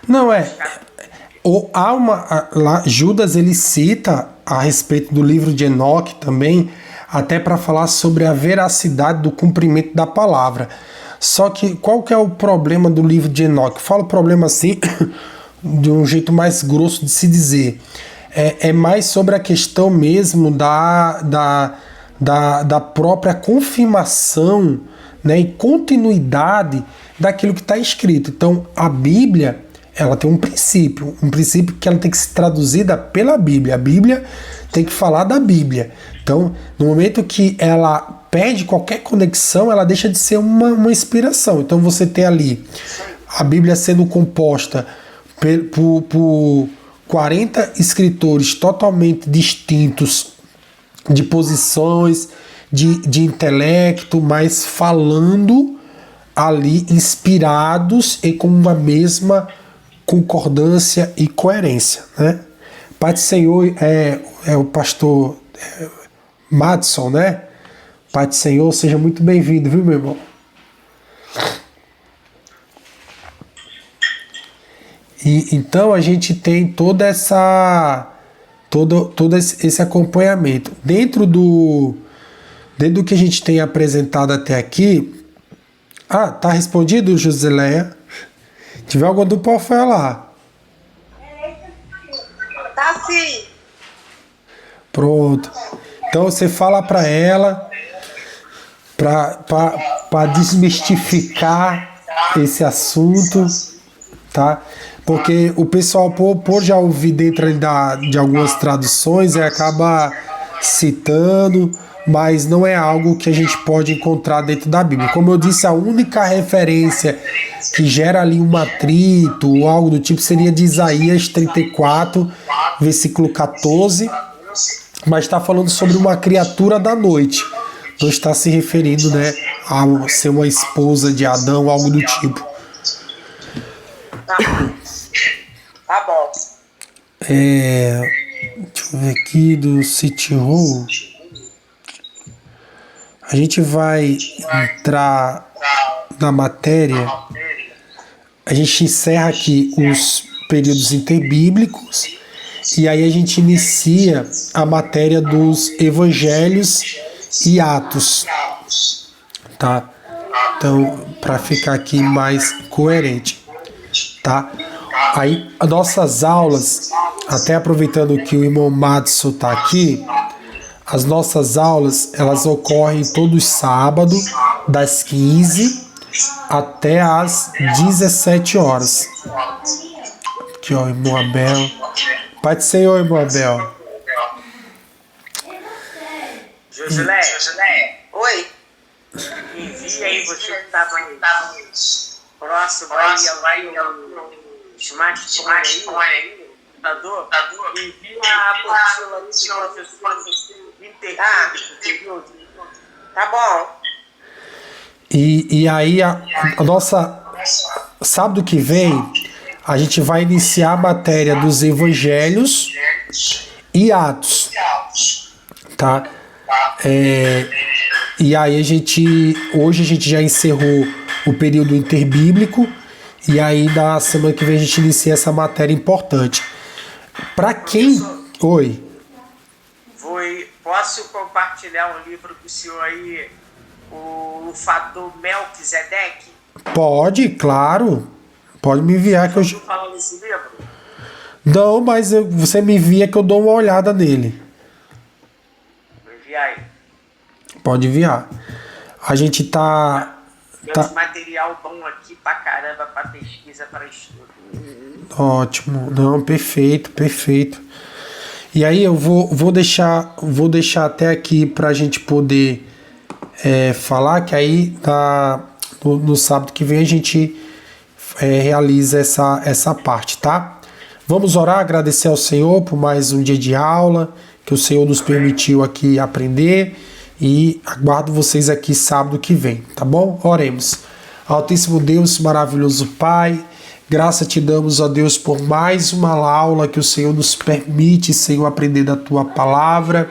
Não lá Judas ele cita a respeito do livro de Enoque também, até para falar sobre a veracidade do cumprimento da palavra. Só que qual que é o problema do livro de Enoque? Eu falo problema assim de um jeito mais grosso de se dizer. É mais sobre a questão mesmo da própria confirmação, né, e continuidade daquilo que está escrito. Então, a Bíblia, ela tem um princípio que ela tem que ser traduzida pela Bíblia. A Bíblia tem que falar da Bíblia. Então, no momento que ela perde qualquer conexão, ela deixa de ser uma inspiração. Então, você tem ali a Bíblia sendo composta por 40 escritores totalmente distintos, de posições, de intelecto, mas falando ali, inspirados e com uma mesma concordância e coerência, né? Pai do Senhor é o pastor Madison, né? Pai do Senhor, seja muito bem-vindo, viu, meu irmão? E então a gente tem toda essa todo esse acompanhamento. Dentro do que a gente tem apresentado até aqui. Tá respondido, Josileia? Tiver alguma dúvida, pode falar. Tá sim. Pronto. Então você fala para ela para desmistificar esse assunto, tá? Porque o pessoal, por já ouvir dentro de algumas traduções, acaba citando, mas não é algo que a gente pode encontrar dentro da Bíblia. Como eu disse, a única referência que gera ali um atrito ou algo do tipo seria de Isaías 34, versículo 14, mas está falando sobre uma criatura da noite. Não está se referindo, né, a ser uma esposa de Adão, algo do tipo. Tá bom. Deixa eu ver aqui do City Hall. A gente vai entrar na matéria. A gente encerra aqui os períodos interbíblicos e aí a gente inicia a matéria dos evangelhos e Atos, tá? Então, para ficar aqui mais coerente, tá? Aí, as nossas aulas, até aproveitando que o irmão Madison está aqui, as nossas aulas, elas ocorrem todos sábados, das 15 até as 17 horas. Aqui, ó, irmão Abel. Pai do Senhor, irmão Abel. Josileia. Oi. Envia aí você que estava próximo aí ao smartphone aí, computador, envia a apostila do professor interno. Tá bom. E aí, a nossa... Sábado que vem, a gente vai iniciar a matéria dos evangelhos e Atos, tá? E aí hoje a gente já encerrou o período interbíblico e aí na semana que vem a gente inicia essa matéria importante. Para quem... Oi. Posso compartilhar um livro com o senhor aí, o Fator Melquisedeque? Pode, claro. Pode me enviar que eu... Você falou nesse livro? Não, mas você me envia que eu dou uma olhada nele. Vou enviar aí. Pode enviar. A gente tá... Temos material bom aqui pra caramba, pra pesquisa, pra estudo. Ótimo. Não, perfeito. E aí eu vou deixar até aqui pra gente poder falar, que aí no sábado que vem a gente realiza essa parte, tá? Vamos orar, agradecer ao Senhor por mais um dia de aula, que o Senhor nos permitiu aqui aprender, e aguardo vocês aqui sábado que vem, tá bom? Oremos. Altíssimo Deus, maravilhoso Pai, graça te damos, ó Deus, por mais uma aula que o Senhor nos permite, Senhor, aprender da Tua Palavra,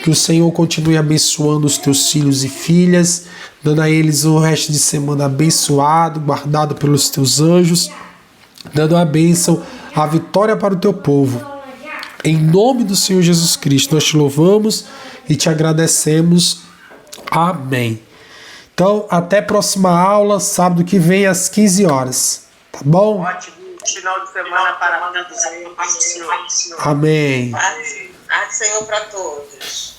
que o Senhor continue abençoando os Teus filhos e filhas, dando a eles o resto de semana abençoado, guardado pelos Teus anjos, dando a bênção, a vitória para o Teu povo. Em nome do Senhor Jesus Cristo, nós te louvamos e te agradecemos. Amém. Então, até a próxima aula, sábado que vem, às 15 horas. Tá bom? Ótimo final de semana para todos aí. Amém. Paz do Senhor para todos.